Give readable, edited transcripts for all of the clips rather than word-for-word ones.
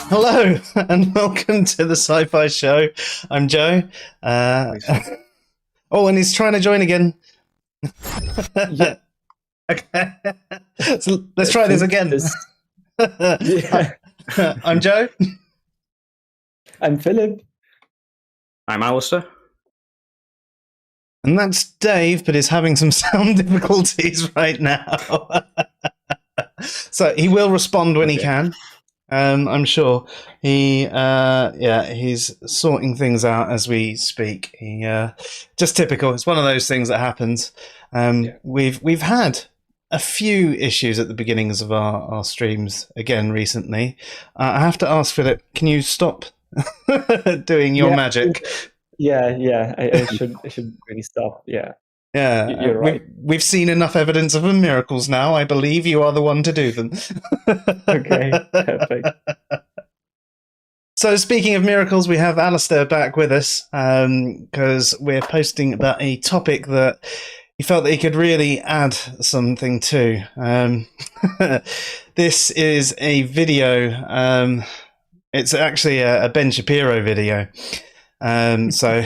Hello and welcome to the Sci-Fi Show. I'm Joe. Oh, and he's trying to join again. Yeah. Okay. So let's try this again. Yeah. I'm Joe. I'm Philip. I'm Alistair. And that's Dave, but he's having some sound difficulties right now. So he will respond when he can. I'm sure he's sorting things out as we speak. He just typical. It's one of those things that happens. We've had a few issues at the beginnings of our streams again recently. I have to ask Philip, can you stop doing your magic? Yeah. I should really stop. Yeah. Yeah, you're right. We've seen enough evidence of the miracles now. I believe you are the one to do them. Okay, perfect. So speaking of miracles, we have Alistair back with us because we're posting about a topic that he felt that he could really add something to. This is a video. It's actually a Ben Shapiro video. So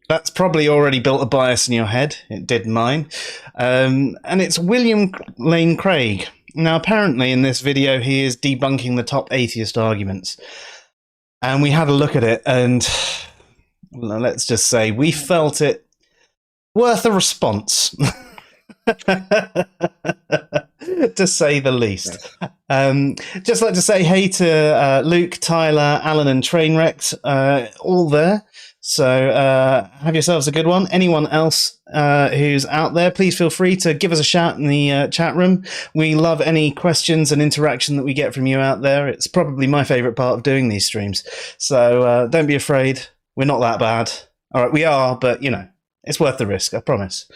that's probably already built a bias in your head. It did mine. And it's William Lane Craig. Now, apparently in this video, he is debunking the top atheist arguments. And we had a look at it, and let's just say we felt it worth a response, to say the least. Just like to say hey to Luke, Tyler, Alan, and Trainwrecked, all there. So have yourselves a good one. Anyone else who's out there, please feel free to give us a shout in the chat room. We love any questions and interaction that we get from you out there. It's probably my favourite part of doing these streams. So don't be afraid. We're not that bad. All right, we are, but, you know, it's worth the risk, I promise.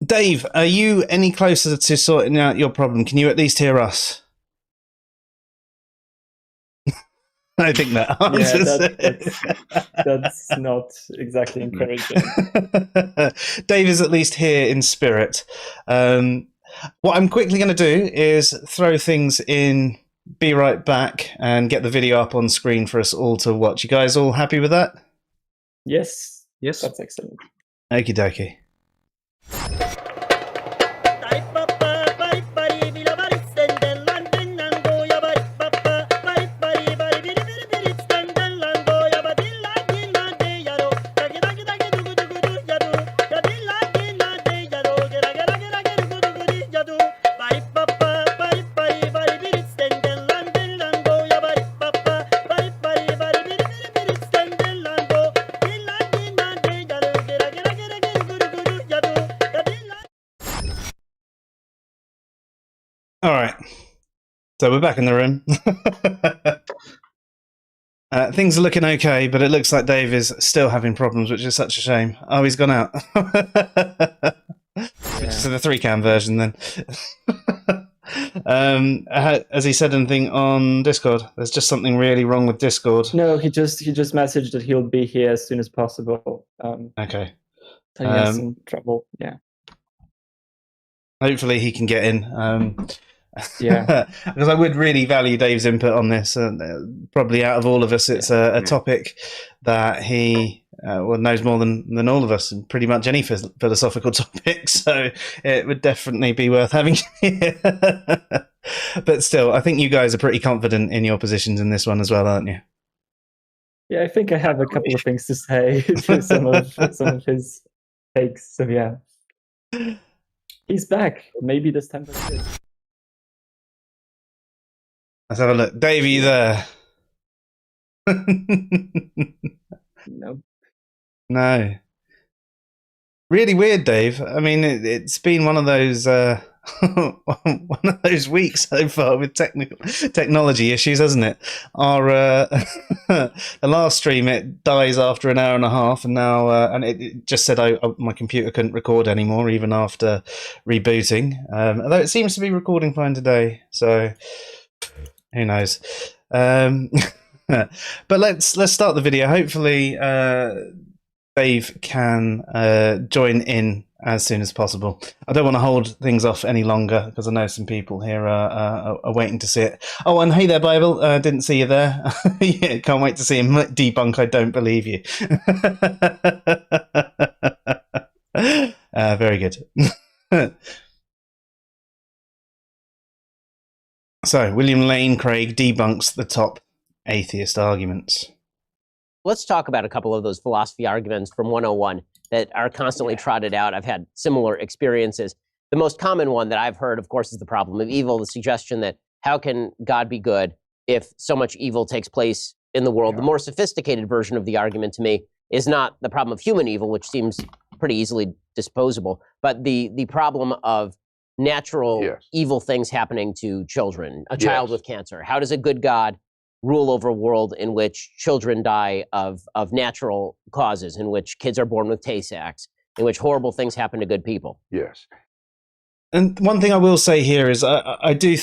Dave, are you any closer to sorting out your problem? Can you at least hear us? I think that answers that's not exactly encouraging. Dave is at least here in spirit. What I'm quickly going to do is throw things in, be right back, and get the video up on screen for us all to watch. You guys all happy with that? Yes, Yes. that's excellent. Okie dokie. All right, so we're back in the room. Things are looking okay, but it looks like Dave is still having problems, which is such a shame. Oh, he's gone out. So the 3-cam version then. Has he said anything on Discord? There's just something really wrong with Discord. No, he just messaged that he'll be here as soon as possible. Okay. So he has some trouble. Yeah. Hopefully he can get in. Yeah. Because I would really value Dave's input on this. Probably out of all of us, it's a topic that he knows more than all of us, and pretty much any philosophical topic. So it would definitely be worth having here. But still, I think you guys are pretty confident in your positions in this one as well, aren't you? Yeah, I think I have a couple of things to say to some of his takes. So yeah, he's back. Maybe this time that's good. Let's have a look. Dave, are you there? No. No. Really weird, Dave. I mean, it's been one of those one of those weeks so far with technology issues, hasn't it? Our the last stream, it dies after an hour and a half, and now and it just said my computer couldn't record anymore even after rebooting. Although it seems to be recording fine today, so who knows? But let's start the video. Hopefully, Dave can join in as soon as possible. I don't want to hold things off any longer because I know some people here are waiting to see it. Oh, and hey there, Bible. Didn't see you there. Yeah, can't wait to see him debunk I don't believe you. Very good. So, William Lane Craig debunks the top atheist arguments. Let's talk about a couple of those philosophy arguments from 101 that are constantly trotted out. I've had similar experiences. The most common one that I've heard, of course, is the problem of evil, the suggestion that how can God be good if so much evil takes place in the world? The more sophisticated version of the argument to me is not the problem of human evil, which seems pretty easily disposable, but the problem of natural evil things happening to children, a child with cancer. How does a good God rule over a world in which children die of natural causes, in which kids are born with Tay-Sachs, in which horrible things happen to good people? Yes. And one thing I will say here is I do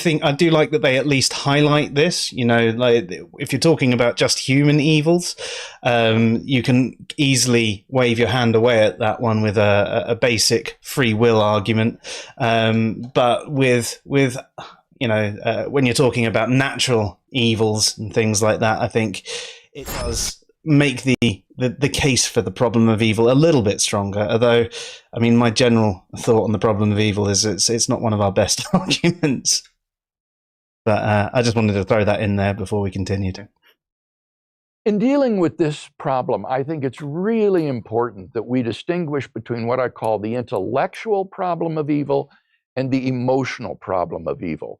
like that they at least highlight this. You know, like if you're talking about just human evils, you can easily wave your hand away at that one with a basic free will argument. But with you know, when you're talking about natural evils and things like that, I think it does make the case for the problem of evil a little bit stronger. Although, I mean, my general thought on the problem of evil is it's not one of our best arguments. But I just wanted to throw that in there before we continued. In dealing with this problem, I think it's really important that we distinguish between what I call the intellectual problem of evil and the emotional problem of evil.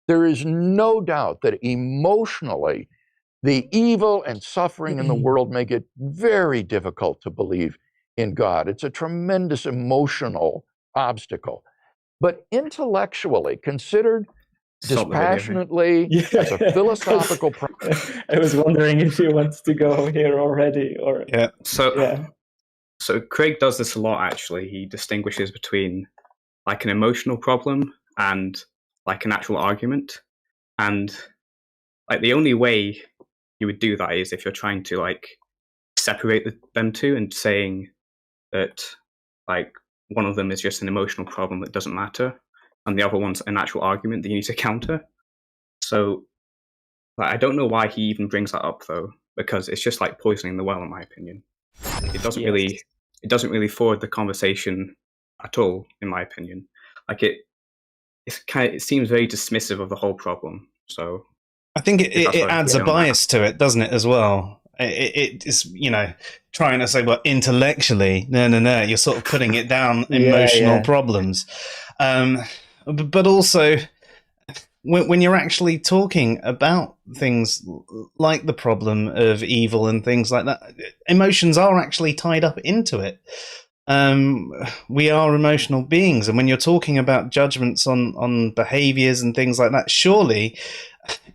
There is no doubt that emotionally, the evil and suffering in the world make it very difficult to believe in God. It's a tremendous emotional obstacle. But intellectually, considered dispassionately as a philosophical problem. I was wondering if you want to go here already, or So Craig does this a lot, actually. He distinguishes between like an emotional problem and like an actual argument. And like the only way you would do that is if you're trying to like separate them two and saying that like one of them is just an emotional problem that doesn't matter and the other one's an actual argument that you need to counter. So like, I don't know why he even brings that up though, because it's just like poisoning the well in my opinion. It doesn't really forward the conversation at all, in my opinion. Like it seems very dismissive of the whole problem. So I think it adds a bias to it, doesn't it, as well? It is, you know, trying to say, well, intellectually, no, you're sort of putting it down emotional problems. But also, when you're actually talking about things like the problem of evil and things like that, emotions are actually tied up into it. We are emotional beings, and when you're talking about judgments on behaviors and things like that, surely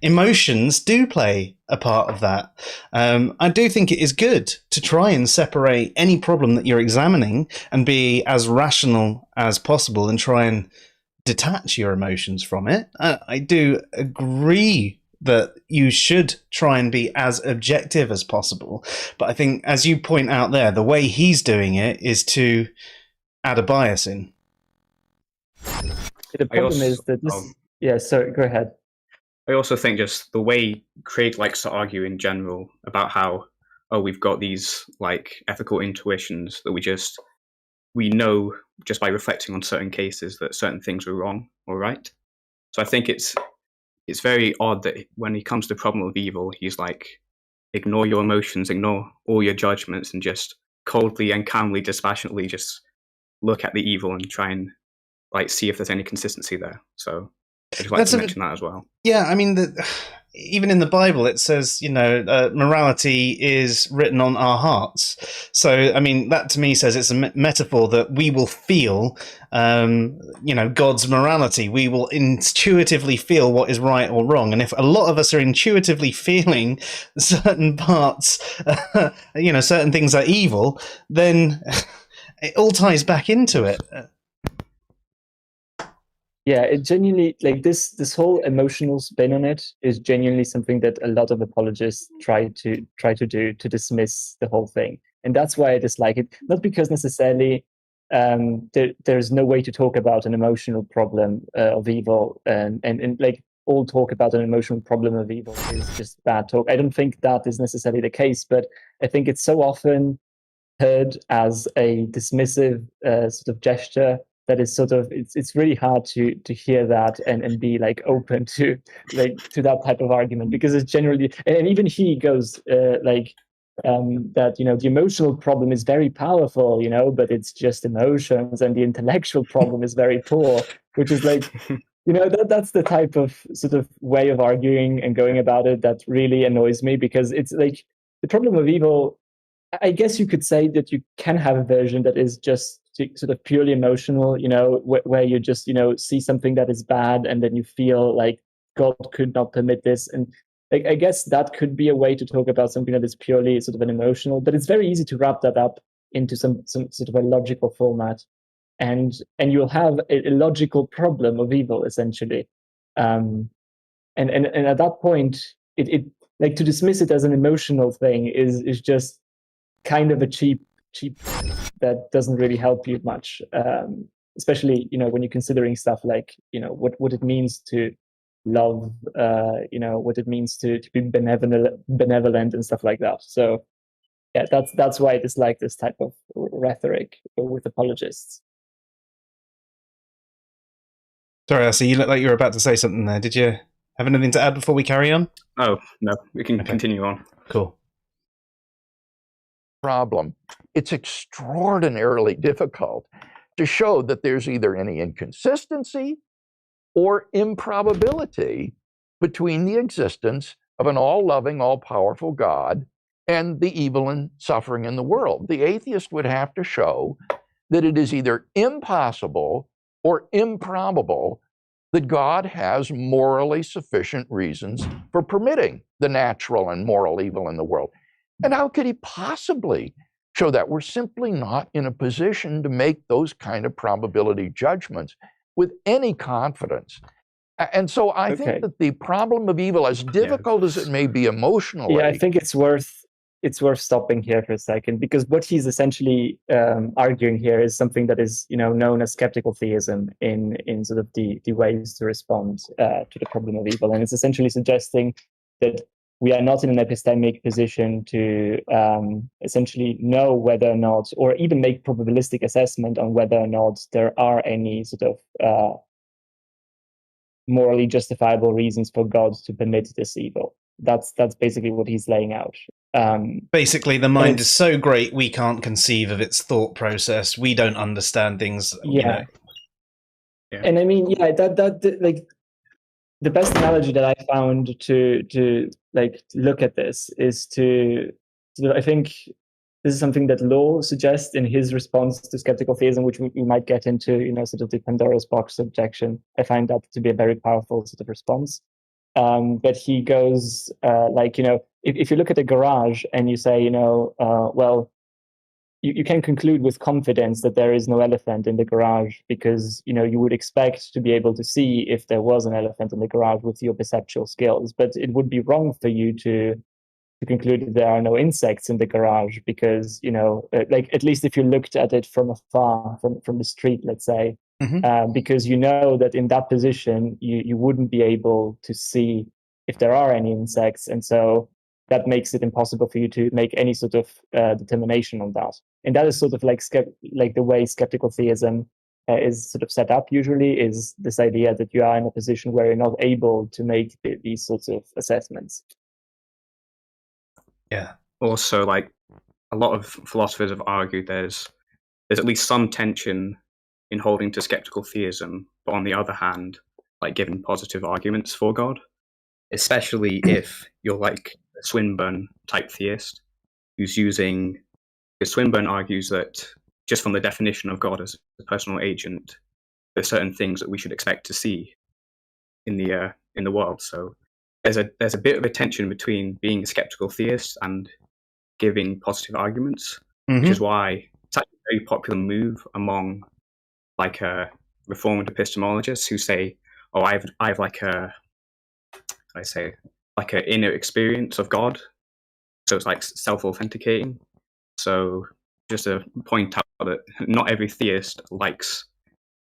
emotions do play a part of that. I do think it is good to try and separate any problem that you're examining and be as rational as possible and try and detach your emotions from it. I do agree that you should try and be as objective as possible. But I think, as you point out there, the way he's doing it is to add a bias in. The problem is that this... sorry, go ahead. I also think just the way Craig likes to argue in general about how, we've got these like ethical intuitions that we know just by reflecting on certain cases that certain things were wrong or right. So I think it's very odd that when he comes to the problem of evil, he's like, ignore your emotions, ignore all your judgments, and just coldly and calmly, dispassionately just look at the evil and try and like see if there's any consistency there. So I'd just like to mention that as well. Yeah, I mean, even in the Bible, it says, you know, morality is written on our hearts. So, I mean, that to me says it's a metaphor that we will feel, you know, God's morality. We will intuitively feel what is right or wrong. And if a lot of us are intuitively feeling certain parts, you know, certain things are evil, then it all ties back into it. Yeah, it genuinely, like this whole emotional spin on it is genuinely something that a lot of apologists try to do to dismiss the whole thing. And that's why I dislike it. Not because necessarily there's no way to talk about an emotional problem of evil, and like all talk about an emotional problem of evil is just bad talk. I don't think that is necessarily the case, but I think it's so often heard as a dismissive sort of gesture that is sort of it's really hard to hear that and be like open to that type of argument, because it's generally, and even he goes that the emotional problem is very powerful, but it's just emotions, and the intellectual problem is very poor, which is like that's the type of sort of way of arguing and going about it that really annoys me, because it's like the problem of evil. I guess you could say that you can have a version that is just sort of purely emotional, where you just, see something that is bad and then you feel like God could not permit this. And I guess that could be a way to talk about something that is purely sort of an emotional, but it's very easy to wrap that up into some sort of a logical format. And you'll have a logical problem of evil, essentially. And at that point, it like to dismiss it as an emotional thing is just kind of a cheap that doesn't really help you much, especially when you're considering stuff like what it means to love, what it means to be benevolent and stuff like that. So yeah, that's why I dislike this type of rhetoric with apologists. Sorry, I see you look like you were about to say something there. Did you have anything to add before we carry on? Oh, no, we can continue on. Cool. Problem. It's extraordinarily difficult to show that there's either any inconsistency or improbability between the existence of an all-loving, all-powerful God and the evil and suffering in the world. The atheist would have to show that it is either impossible or improbable that God has morally sufficient reasons for permitting the natural and moral evil in the world. And how could he possibly show that? We're simply not in a position to make those kind of probability judgments with any confidence. And so I think that the problem of evil, as difficult as it may be emotionally... Yeah, I think it's worth stopping here for a second, because what he's essentially arguing here is something that is known as skeptical theism in sort of the ways to respond to the problem of evil. And it's essentially suggesting that we are not in an epistemic position to essentially know whether or not, or even make probabilistic assessment on whether or not there are any sort of morally justifiable reasons for God to permit this evil. That's basically what he's laying out. Basically, the mind is so great we can't conceive of its thought process. We don't understand things. Yeah. And I mean, that like the best analogy that I found to like look at this is to I think this is something that Law suggests in his response to skeptical theism, which we might get into, sort of the Pandora's box objection. I find that to be a very powerful sort of response. But he goes if you look at a garage and you say, well, you can conclude with confidence that there is no elephant in the garage, because you would expect to be able to see if there was an elephant in the garage with your perceptual skills. But it would be wrong for you to conclude that there are no insects in the garage, because like, at least if you looked at it from afar, from the street, let's say, because that in that position you wouldn't be able to see if there are any insects, and so that makes it impossible for you to make any sort of determination on that. And that is sort of like the way skeptical theism is sort of set up usually, is this idea that you are in a position where you're not able to make these sorts of assessments. Yeah. Also, like, a lot of philosophers have argued there's at least some tension in holding to skeptical theism, but on the other hand, like, giving positive arguments for God, especially if you're like a Swinburne type theist who's using, because Swinburne argues that just from the definition of God as a personal agent, there's certain things that we should expect to see in the world. So there's a bit of a tension between being a skeptical theist and giving positive arguments, which is why it's actually a very popular move among like Reformed epistemologists who say, "Oh, I've like an inner experience of God," so it's like self-authenticating. So just to point out that not every theist likes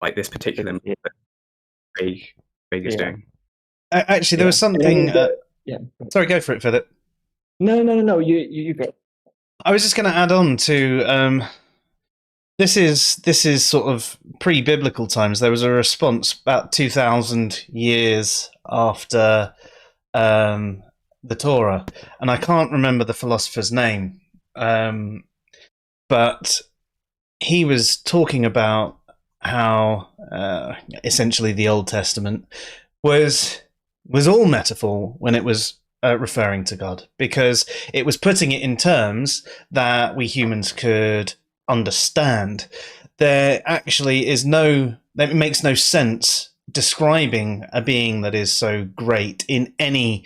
like this particular Yeah. that Craig is doing. Actually, there was And I mean, something. yeah. Sorry, go for it, Philip. No. You go. I was just going to add on to this is sort of pre-biblical times. There was a response about 2,000 years after the Torah, and I can't remember the philosopher's name, but he was talking about how essentially the Old Testament was all metaphor when it was referring to God, because it was putting it in terms that we humans could understand. There actually is it makes no sense describing a being that is so great in any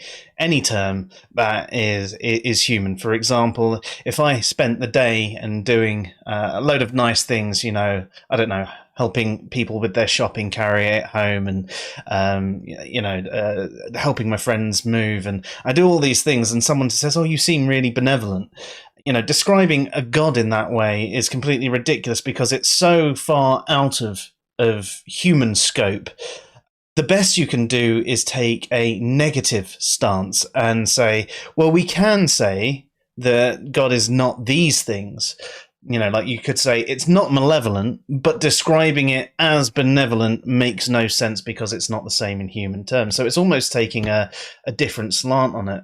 term that is human. For example, if I spent the day and doing a load of nice things, I don't know, helping people with their shopping, carry it home, and helping my friends move, and I do all these things, and someone says, "Oh, you seem really benevolent." Describing a god in that way is completely ridiculous because it's so far out of human scope. The best you can do is take a negative stance and say, well, we can say that God is not these things. Like you could say it's not malevolent, but describing it as benevolent makes no sense because it's not the same in human terms. So it's almost taking a different slant on it.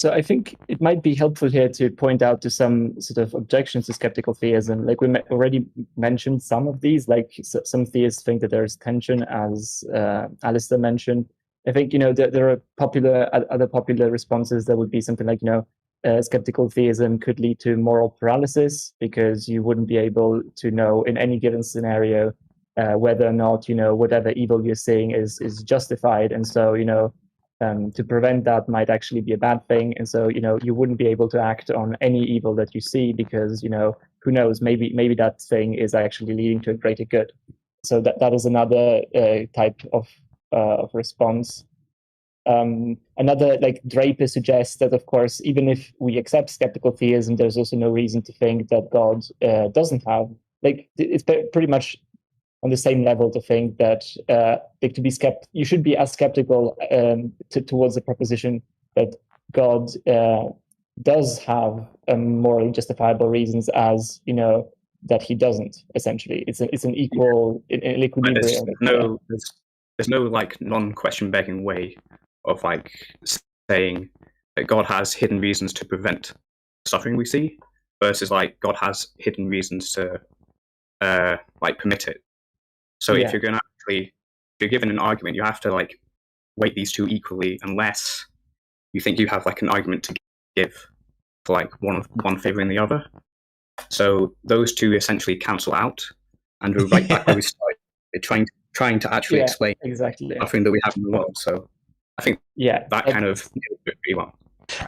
So I think it might be helpful here to point out to some sort of objections to skeptical theism. Like we already mentioned some of these, like some theists think that there's tension, as Alistair mentioned. I think, there are other popular responses that would be something like, skeptical theism could lead to moral paralysis because you wouldn't be able to know in any given scenario whether or not, whatever evil you're seeing is justified. And so, to prevent that might actually be a bad thing. And so, you wouldn't be able to act on any evil that you see because, who knows, maybe that thing is actually leading to a greater good. So that is another type of response. Another, like Draper suggests that, of course, even if we accept skeptical theism, there's also no reason to think that God doesn't have, it's pretty much on the same level to think that you should be as skeptical towards the proposition that God does have morally justifiable reasons as that he doesn't. Essentially, it's an equal in equilibrium. There's no like non-question begging way of like saying that God has hidden reasons to prevent suffering we see versus like God has hidden reasons to like permit it. So if you're given an argument, you have to like weight these two equally, unless you think you have like an argument to give for like one favoring the other. So those two essentially cancel out, and we're right back where we started, trying to actually explain exactly something that we have in the world. So I think that kind of pretty well.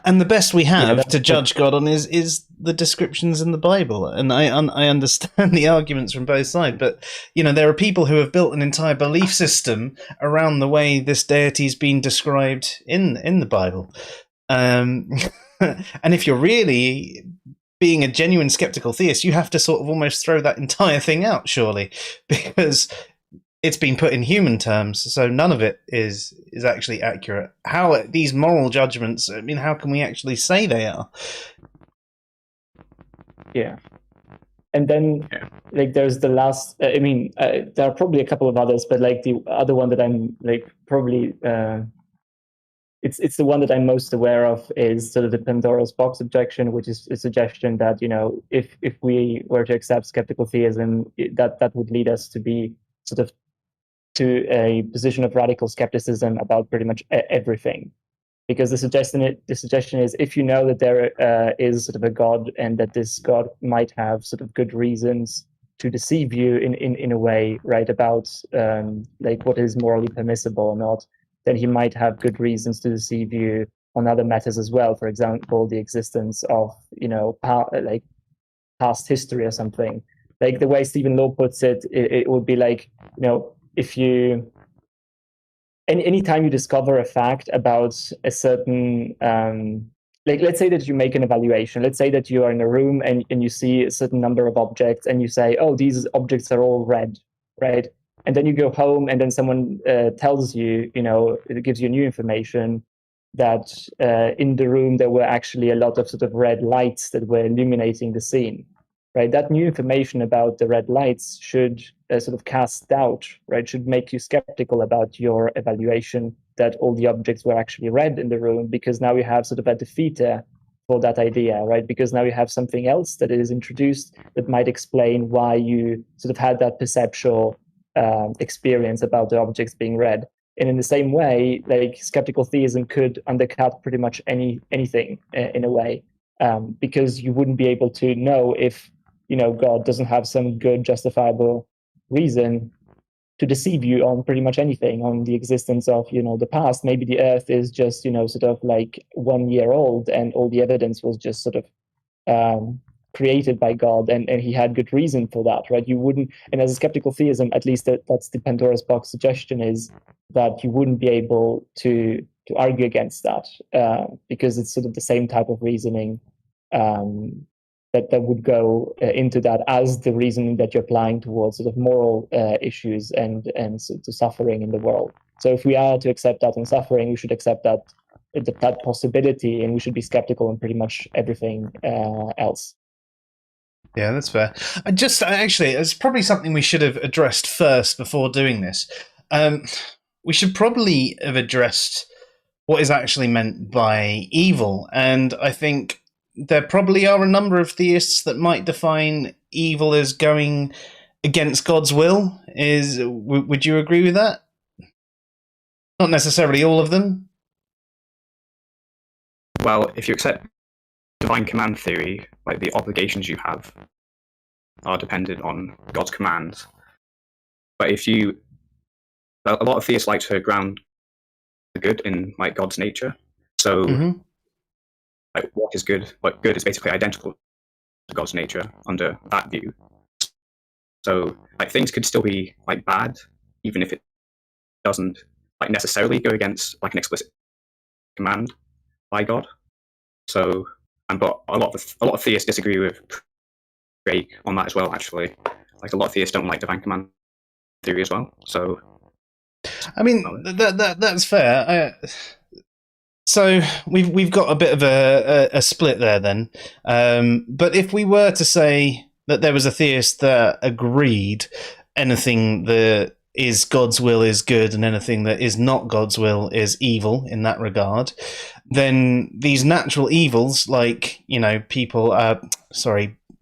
And the best we have to judge God on is the descriptions in the Bible. And I understand the arguments from both sides, but there are people who have built an entire belief system around the way this deity's been described in the Bible. And if you're really being a genuine skeptical theist, you have to sort of almost throw that entire thing out, surely, because it's been put in human terms, so none of it is actually accurate. How these moral judgments, how can we actually say they are? Yeah. And then, there's the last, there are probably a couple of others, but the other one that I'm probably, it's the one that I'm most aware of is sort of the Pandora's box objection, which is a suggestion that, if we were to accept skeptical theism, that would lead us to be sort of to a position of radical skepticism about pretty much everything, because the suggestion is if you know that there is sort of a God and that this God might have sort of good reasons to deceive you in a way, right, about what is morally permissible or not, then he might have good reasons to deceive you on other matters as well. For example, the existence of past history or something. Like the way Stephen Law puts it, it would be like, if you, anytime you discover a fact about a certain like, let's say that you make an evaluation. Let's say that you are in a room and you see a certain number of objects and you say, oh, these objects are all red, right? And then you go home and then someone tells you, it gives you new information that in the room there were actually a lot of sort of red lights that were illuminating the scene, right? That new information about the red lights should sort of cast doubt, right? Should make you skeptical about your evaluation that all the objects were actually red in the room, because now you have sort of a defeater for that idea, right? Because now you have something else that is introduced that might explain why you sort of had that perceptual experience about the objects being red. And in the same way, like skeptical theism could undercut pretty much anything in a way, because you wouldn't be able to know if God doesn't have some good justifiable reason to deceive you on pretty much anything, on the existence of the past. Maybe the Earth is just sort of like 1 year old, and all the evidence was just sort of created by God, and he had good reason for that, right? You wouldn't, and as a skeptical theism, at least that's the Pandora's box suggestion, is that you wouldn't be able to argue against that, because it's sort of the same type of reasoning that would go into that as the reasoning that you're applying towards sort of moral issues and to suffering in the world. So if we are to accept that in suffering, we should accept that possibility, and we should be skeptical in pretty much everything else. Yeah, that's fair. Actually, it's probably something we should have addressed first before doing this. We should probably have addressed what is actually meant by evil, and I think there probably are a number of theists that might define evil as going against God's will. Would you agree with that? Not necessarily all of them. Well, if you accept divine command theory, like the obligations you have are dependent on God's commands. But a lot of theists like to ground the good in like God's nature. So like what is good? What good is basically identical to God's nature under that view. So like things could still be like bad, even if it doesn't like necessarily go against like an explicit command by God. So, but a lot of theists disagree with Craig on that as well. Actually, like a lot of theists don't like divine command theory as well. So, I mean that's fair. So we've got a bit of a split there then. But if we were to say that there was a theist that agreed anything that is God's will is good and anything that is not God's will is evil in that regard, then these natural evils, like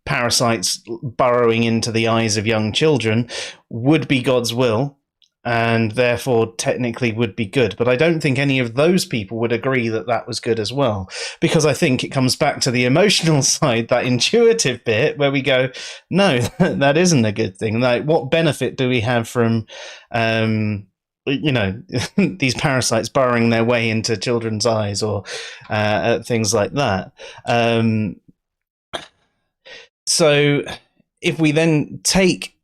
parasites burrowing into the eyes of young children, would be God's will, and therefore technically would be good. But I don't think any of those people would agree that that was good as well, because I think it comes back to the emotional side, that intuitive bit where we go, no, that isn't a good thing. Like, what benefit do we have from these parasites burrowing their way into children's eyes, or things like that? So if we then take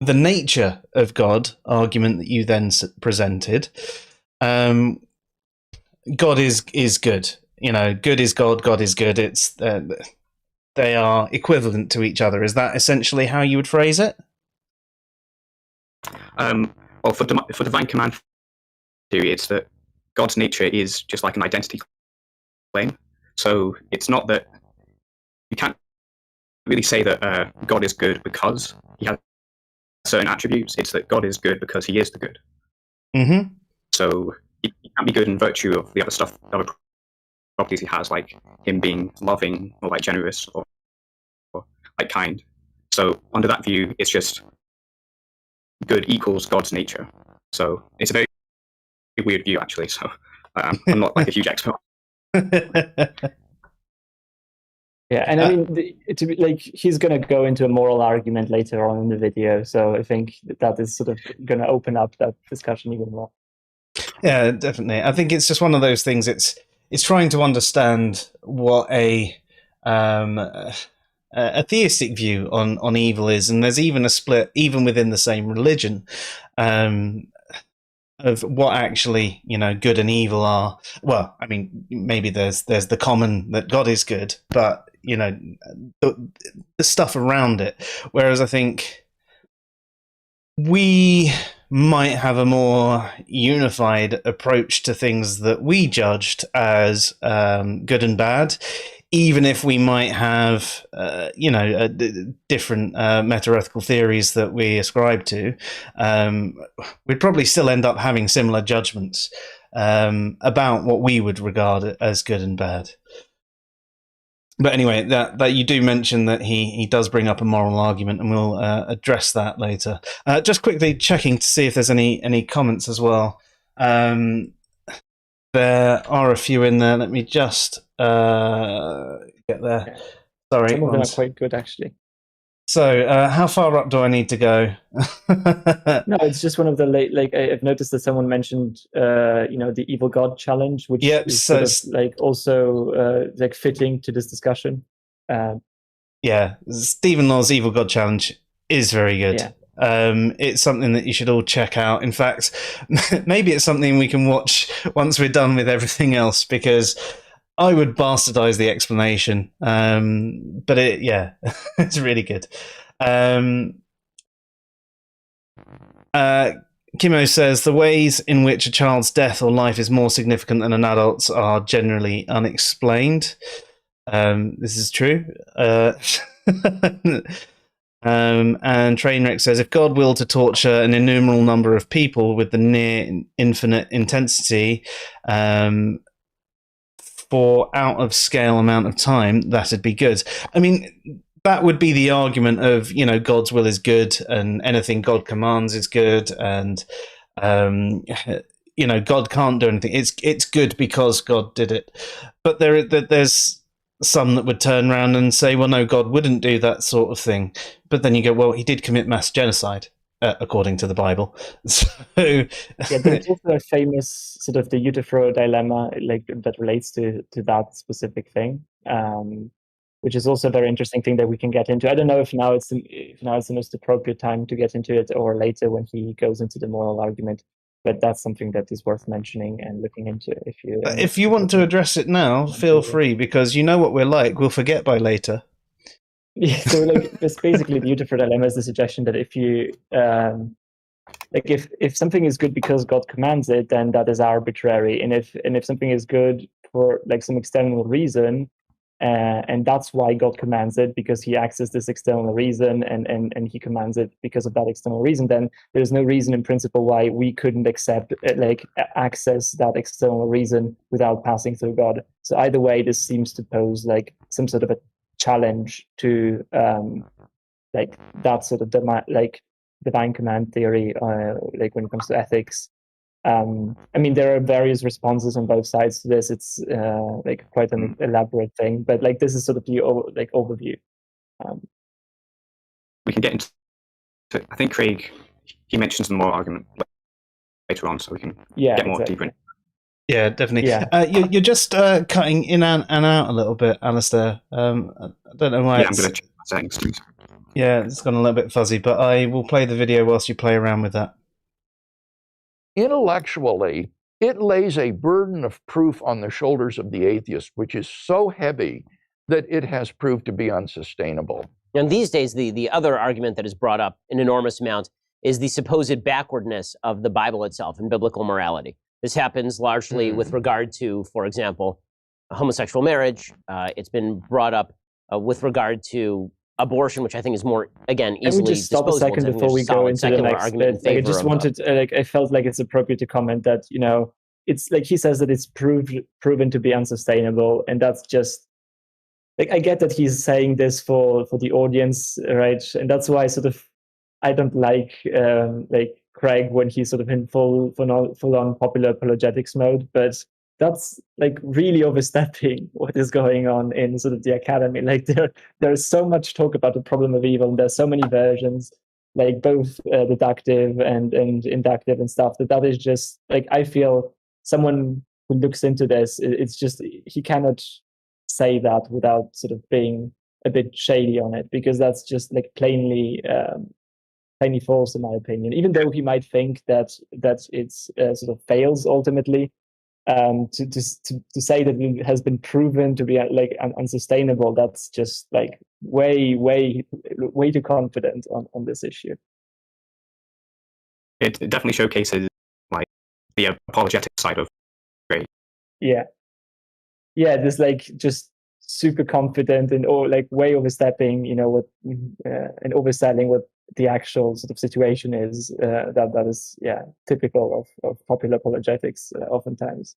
the nature of God argument that you then presented, God is good. Good is God. God is good. It's they are equivalent to each other. Is that essentially how you would phrase it? Well, for divine command theory, it's that God's nature is just like an identity claim. So it's not that you can't really say that God is good because he has certain attributes. It's that God is good because he is the good. Mm-hmm. So he can't be good in virtue of the other properties he has, like him being loving or like generous or like kind. So under that view, it's just good equals God's nature. So it's a very weird view, actually. So I'm not like a huge expert. Yeah, and I mean, he's going to go into a moral argument later on in the video, so I think that is sort of going to open up that discussion even more. Yeah, definitely. I think it's just one of those things. It's trying to understand what a theistic view on evil is, and there's even a split even within the same religion. of what actually, good and evil are. Well, I mean, maybe there's the common that God is good, but the stuff around it. Whereas I think we might have a more unified approach to things that we judged as good and bad, even if we might have, different meta-ethical theories that we ascribe to. We'd probably still end up having similar judgments about what we would regard as good and bad. But anyway, that you do mention that he does bring up a moral argument, and we'll address that later. Just quickly checking to see if there's any comments as well. There are a few in there. Let me just get there. Sorry. Some of them are quite good, actually. So, how far up do I need to go? No, it's just one of the I've noticed that someone mentioned, the evil God challenge, which is sort of also fitting to this discussion. Yeah, Stephen Law's evil God challenge is very good. Yeah. It's something that you should all check out. In fact, maybe it's something we can watch once we're done with everything else, because I would bastardize the explanation, but it's really good. Kimo says the ways in which a child's death or life is more significant than an adult's are generally unexplained. This is true. And Trainwreck says, if God willed to torture an innumerable number of people with the near infinite intensity for out of scale amount of time, that'd be good. I mean, that would be the argument of, God's will is good and anything God commands is good, and God can't do anything. It's good because God did it. But there's some that would turn around and say, well, no, God wouldn't do that sort of thing. But then you go, well, he did commit mass genocide, according to the Bible. So there's also a famous sort of the Euthyphro dilemma, that relates to that specific thing, which is also a very interesting thing that we can get into. I don't know if now it's the most appropriate time to get into it, or later when he goes into the moral argument. But that's something that is worth mentioning and looking into. If you want to address it now, feel free, because you know what we're like. We'll forget by later. Yeah, so it's basically the Euthyphro dilemma is the suggestion that if you if something is good because God commands it, then that is arbitrary, and if something is good for some external reason, and that's why God commands it, because he acts as this external reason, and he commands it because of that external reason, then there's no reason in principle why we couldn't access that external reason without passing through God. So either way, this seems to pose some sort of a challenge to that sort of divine command theory, when it comes to ethics. I mean, there are various responses on both sides to this. It's quite an elaborate thing, but this is sort of the overview. We can get into. I think Craig, he mentions the moral argument later on, so we can get more deeper in. Yeah, definitely. Yeah. You're just cutting in and out a little bit, Alistair. I don't know why. Yeah, I'm going to check the settings, please. Yeah, it's gone a little bit fuzzy, but I will play the video whilst you play around with that. Intellectually, it lays a burden of proof on the shoulders of the atheist, which is so heavy that it has proved to be unsustainable. And these days, the other argument that is brought up an enormous amount is the supposed backwardness of the Bible itself and biblical morality. This happens largely with regard to, for example, homosexual marriage. It's been brought up with regard to abortion, which I think is more, again, easily disposable. Stop a second before we go into the next bit. I just wanted, I felt like it's appropriate to comment that, it's he says that it's proven to be unsustainable, and that's just, I get that he's saying this for the audience, right? And that's why I don't like Craig when he's sort of in full on popular apologetics mode, but that's really overstepping what is going on in sort of the academy. There's so much talk about the problem of evil, and there's so many versions, both deductive and inductive and stuff, that is just I feel someone who looks into this, it's just he cannot say that without sort of being a bit shady on it, because that's just plainly tiny false, in my opinion. Even though he might think that it's sort of fails ultimately, to say that it has been proven to be like unsustainable, that's just like way too confident on this issue. It definitely showcases like the apologetic side of Craig. Yeah, this like just super confident and like way overstepping, what and overselling what the actual sort of situation is. That is typical of popular apologetics oftentimes.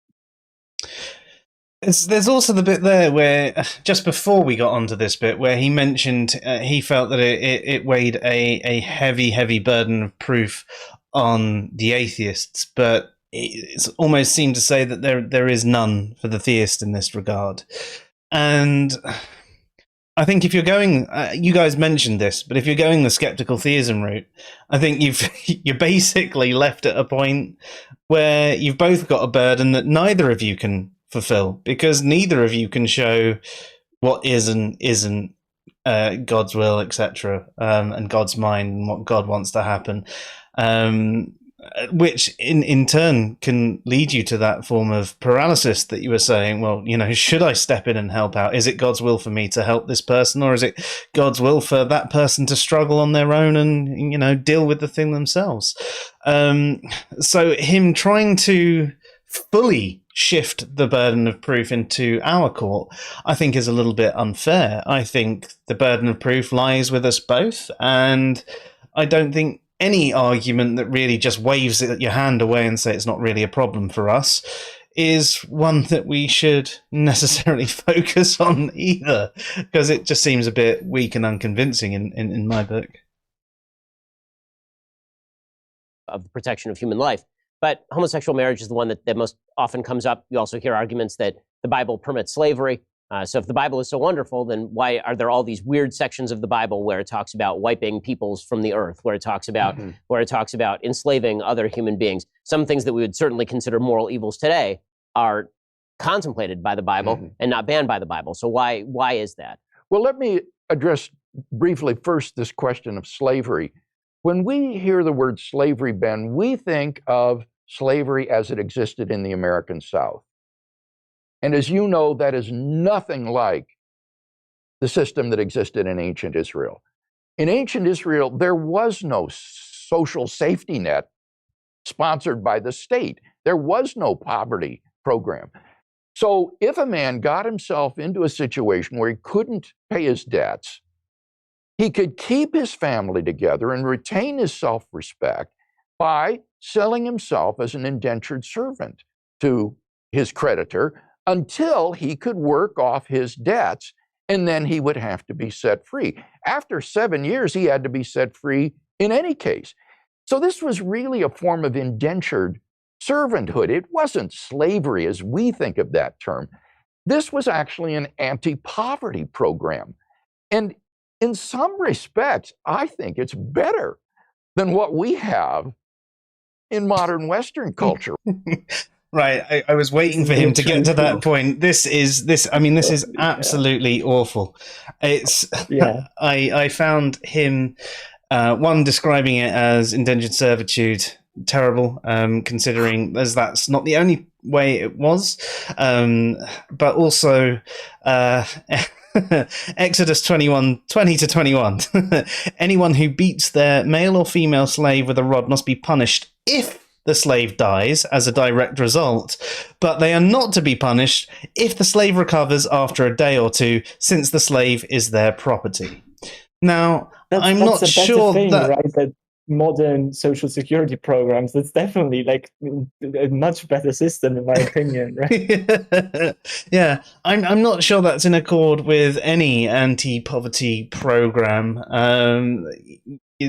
There's also the bit there where, just before we got onto this bit, where he mentioned he felt that it weighed a heavy burden of proof on the atheists, but it almost seemed to say that there is none for the theist in this regard. And I think if you're going, you guys mentioned this, but if you're going the skeptical theism route, I think you're basically left at a point where you've both got a burden that neither of you can fulfill, because neither of you can show what is and isn't God's will, etc., and God's mind, and what God wants to happen, which in turn can lead you to that form of paralysis that you were saying. Well, should I step in and help out? Is it God's will for me to help this person, or is it God's will for that person to struggle on their own and deal with the thing themselves? So him trying to fully shift the burden of proof into our court, I think, is a little bit unfair. I think the burden of proof lies with us both, and I don't think any argument that really just waves your hand away and say it's not really a problem for us is one that we should necessarily focus on either, because it just seems a bit weak and unconvincing in my book. Of the protection of human life. But homosexual marriage is the one that most often comes up. You also hear arguments that the Bible permits slavery. So if the Bible is so wonderful, then why are there all these weird sections of the Bible where it talks about wiping peoples from the earth, where it talks about enslaving other human beings? Some things that we would certainly consider moral evils today are contemplated by the Bible and not banned by the Bible. So why is that? Well, let me address briefly first this question of slavery. When we hear the word slavery, Ben, we think of slavery as it existed in the American South. And as you know, that is nothing like the system that existed in ancient Israel. In ancient Israel, there was no social safety net sponsored by the state. There was no poverty program. So if a man got himself into a situation where he couldn't pay his debts, he could keep his family together and retain his self-respect by selling himself as an indentured servant to his creditor until he could work off his debts, and then he would have to be set free. After 7 years, he had to be set free in any case. So this was really a form of indentured servanthood. It wasn't slavery as we think of that term. This was actually an anti-poverty program. And in some respects, I think it's better than what we have in modern Western culture. Right, I was waiting for him to get to that point. This is absolutely awful. It's I found him describing it as indentured servitude terrible, considering as that's not the only way it was, but also Exodus 21:20-21. Anyone who beats their male or female slave with a rod must be punished if the slave dies as a direct result, but they are not to be punished if the slave recovers after a day or two, since the slave is their property. Now, I'm not sure that modern social security programs, that's definitely like a much better system in my opinion, right? Yeah, I'm not sure that's in accord with any anti-poverty program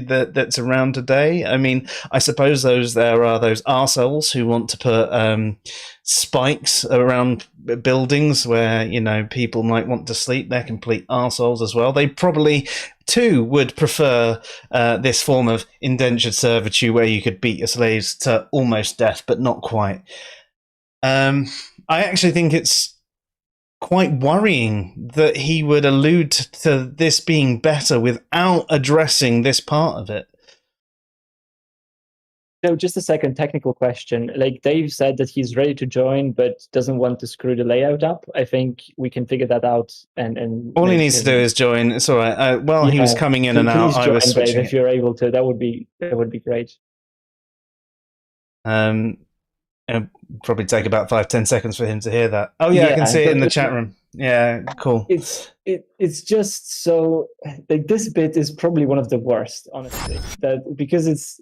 that's around today. I mean, I suppose there are those arseholes who want to put spikes around buildings where, people might want to sleep. They're complete arseholes as well. They probably too would prefer this form of indentured servitude where you could beat your slaves to almost death, but not quite. I actually think it's quite worrying that he would allude to this being better without addressing this part of it. No, just a second technical question. Like Dave said that he's ready to join, but doesn't want to screw the layout up. I think we can figure that out. And All he make needs to do him- is join. It's all right. While he was Yeah, coming in so and out, please I join, was Dave, switching if you're able to. That would be great. It'll probably take about 5-10 seconds for him to hear that. Oh yeah, I can see it in the chat room. Yeah, cool. It's just so like this bit is probably one of the worst, honestly. Because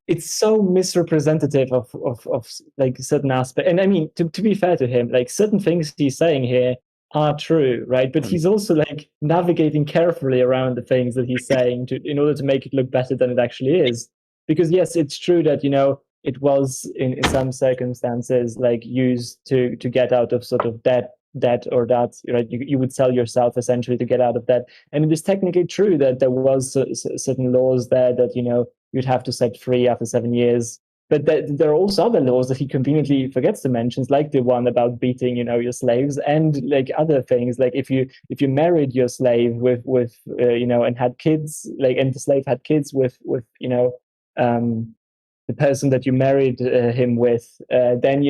it's so misrepresentative of like certain aspects. And I mean, to be fair to him, like certain things he's saying here are true, right? But he's also like navigating carefully around the things that he's saying in order to make it look better than it actually is. Because yes, it's true that, it was in some circumstances like used to get out of sort of debt or that, right? You would sell yourself essentially to get out of debt. And it is technically true that there was certain laws there that, you'd have to set free after 7 years. But there are also other laws that he conveniently forgets to mention, like the one about beating, your slaves, and like other things, like if you married your slave with and had kids, like, and the slave had kids with the person that you married him with, then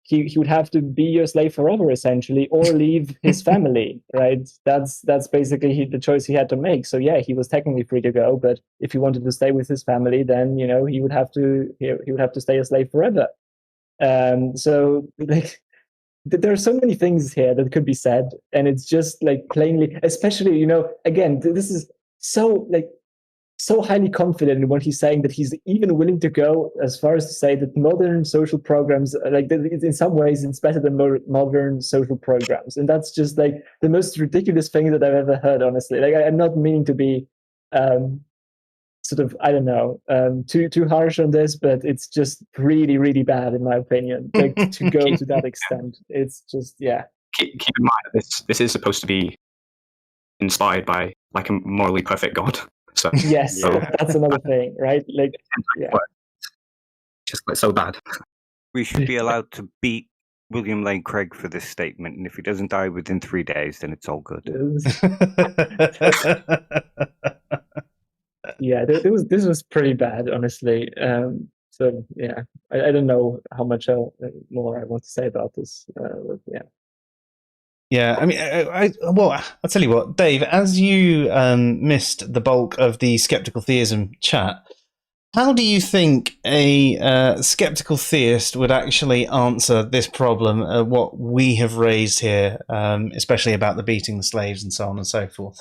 he would have to be your slave forever, essentially, or leave his family, right? That's basically the choice he had to make. So yeah, he was technically free to go, but if he wanted to stay with his family, then he would have to stay a slave forever. So like there are so many things here that could be said, and it's just like plainly, especially again, this is so highly confident in what he's saying that he's even willing to go as far as to say that modern social programs, like in some ways, it's better than modern social programs. And that's just like the most ridiculous thing that I've ever heard, honestly. Like I'm not meaning to be sort of, I don't know, too harsh on this, but it's just really, really bad in my opinion. Like to go to that extent, it's just, yeah. Keep in mind, this is supposed to be inspired by like a morally perfect God. So, yes, that's another thing, right? Like, yeah. Just like so bad. We should be allowed to beat William Lane Craig for this statement, and if he doesn't die within 3 days, then it's all good. Yeah, this was pretty bad, honestly. So yeah, I don't know how much more I want to say about this. Yeah. Yeah, I mean, well, I'll tell you what, Dave, as you missed the bulk of the skeptical theism chat, how do you think a skeptical theist would actually answer this problem, what we have raised here, especially about the beating the slaves and so on and so forth?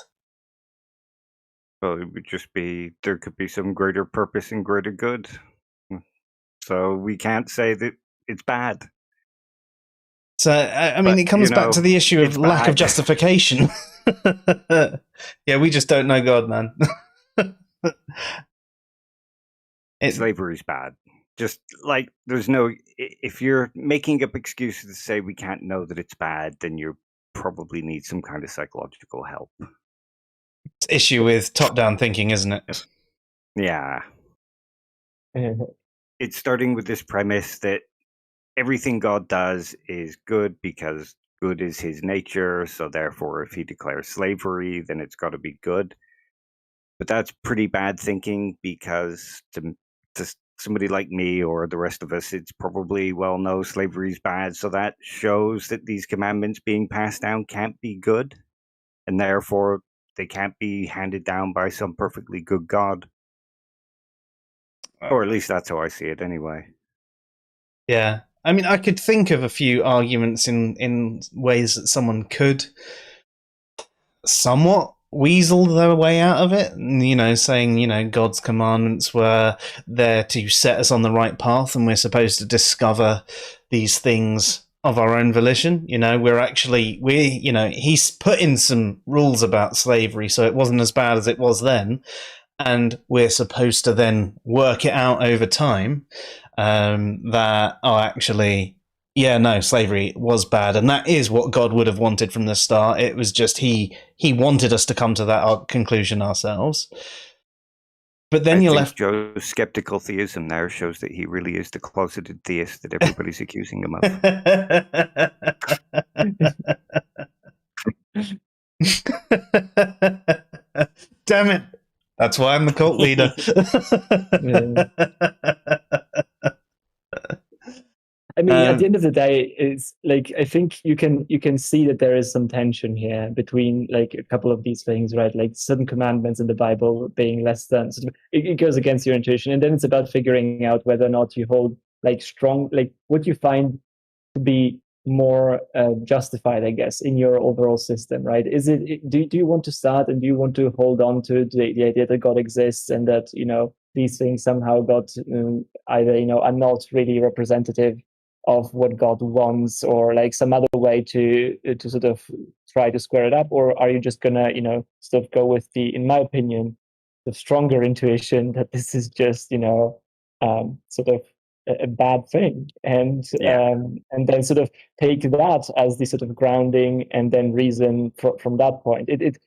Well, it would just be, there could be some greater purpose and greater good. So we can't say that it's bad. So, I mean, it comes back to the issue of lack of justification. Yeah, we just don't know God, man. Slavery's bad. Just like there's no, if you're making up excuses to say we can't know that it's bad, then you probably need some kind of psychological help. It's issue with top-down thinking, isn't it? Yeah. It's starting with this premise that everything God does is good because good is his nature, so therefore if he declares slavery, then it's got to be good. But that's pretty bad thinking, because to somebody like me or the rest of us, it's probably, well, no, slavery is bad, so that shows that these commandments being passed down can't be good, and therefore they can't be handed down by some perfectly good God. Or at least that's how I see it anyway. Yeah. I mean, I could think of a few arguments in ways that someone could somewhat weasel their way out of it, saying, God's commandments were there to set us on the right path, and we're supposed to discover these things of our own volition. He's put in some rules about slavery, so it wasn't as bad as it was then, and we're supposed to then work it out over time. Slavery was bad, and that is what God would have wanted from the start. It was just he wanted us to come to that conclusion ourselves. But then you're left. Joe's skeptical theism there shows that he really is the closeted theist that everybody's accusing him of. Damn it! That's why I'm the cult leader. I mean, at the end of the day, it's like I think you can see that there is some tension here between like a couple of these things, right? Like certain commandments in the Bible being less than it goes against your intuition, and then it's about figuring out whether or not you hold like strong, like what you find to be more justified, I guess, in your overall system, right? Is it do you want to start and do you want to hold on to the idea that God exists and that these things somehow got either are not really representative of what God wants, or like some other way to sort of try to square it up, or are you just gonna sort of go with the, in my opinion, the stronger intuition that this is just sort of a bad thing, and then sort of take that as the sort of grounding, and then reason from that point. It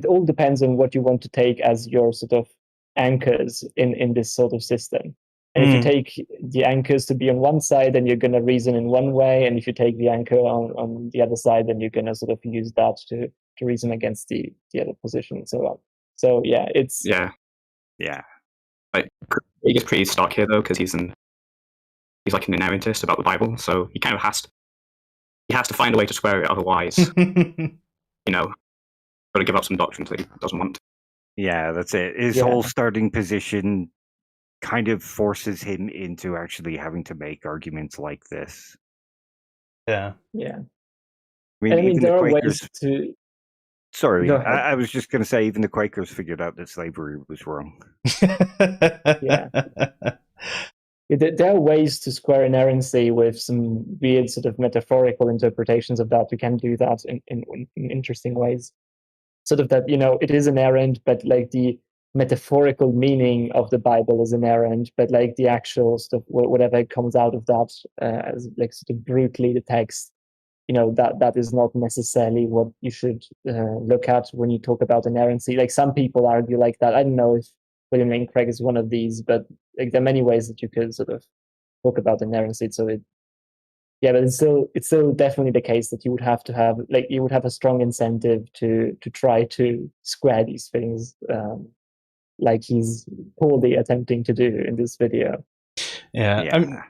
all depends on what you want to take as your sort of anchors in this sort of system. And if you take the anchors to be on one side, then you're going to reason in one way. And if you take the anchor on the other side, then you're going to sort of use that to reason against the other position and so on. So yeah, it's Like, he gets pretty stuck here though, because he's like an inerrantist about the Bible, so he kind of has to find a way to square it. Otherwise, got to give up some doctrines that he doesn't want. Yeah, that's it. His whole starting position kind of forces him into actually having to make arguments like this. Yeah. Yeah. I mean, there the are Quakers, ways to... Sorry, Go ahead. I was just going to say, even the Quakers figured out that slavery was wrong. Yeah. There are ways to square inerrancy with some weird sort of metaphorical interpretations of that. We can do that in interesting ways. Sort of that, it is inerrant, but like the metaphorical meaning of the Bible is inerrant, but like the actual stuff, whatever comes out of that, as like sort of brutally the text, that is not necessarily what you should look at when you talk about inerrancy. Like some people argue like that. I don't know if William Lane Craig is one of these, but like there are many ways that you could sort of talk about inerrancy. So but it's still definitely the case that you would have to have a strong incentive to try to square these things, like he's poorly attempting to do in this video. Yeah.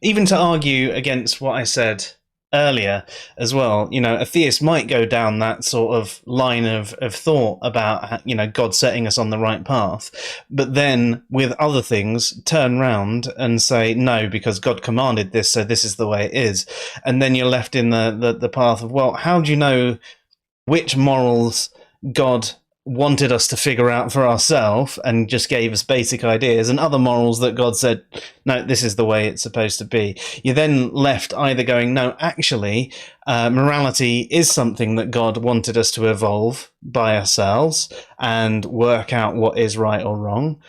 Even to argue against what I said earlier as well, a theist might go down that sort of line of thought about God setting us on the right path, but then with other things turn round and say no, because God commanded this, so this is the way it is. And then you're left in the path of, well, how do you know which morals God wanted us to figure out for ourselves and just gave us basic ideas, and other morals that God said, no, this is the way it's supposed to be? You're then left either going, no, actually, morality is something that God wanted us to evolve by ourselves and work out what is right or wrong,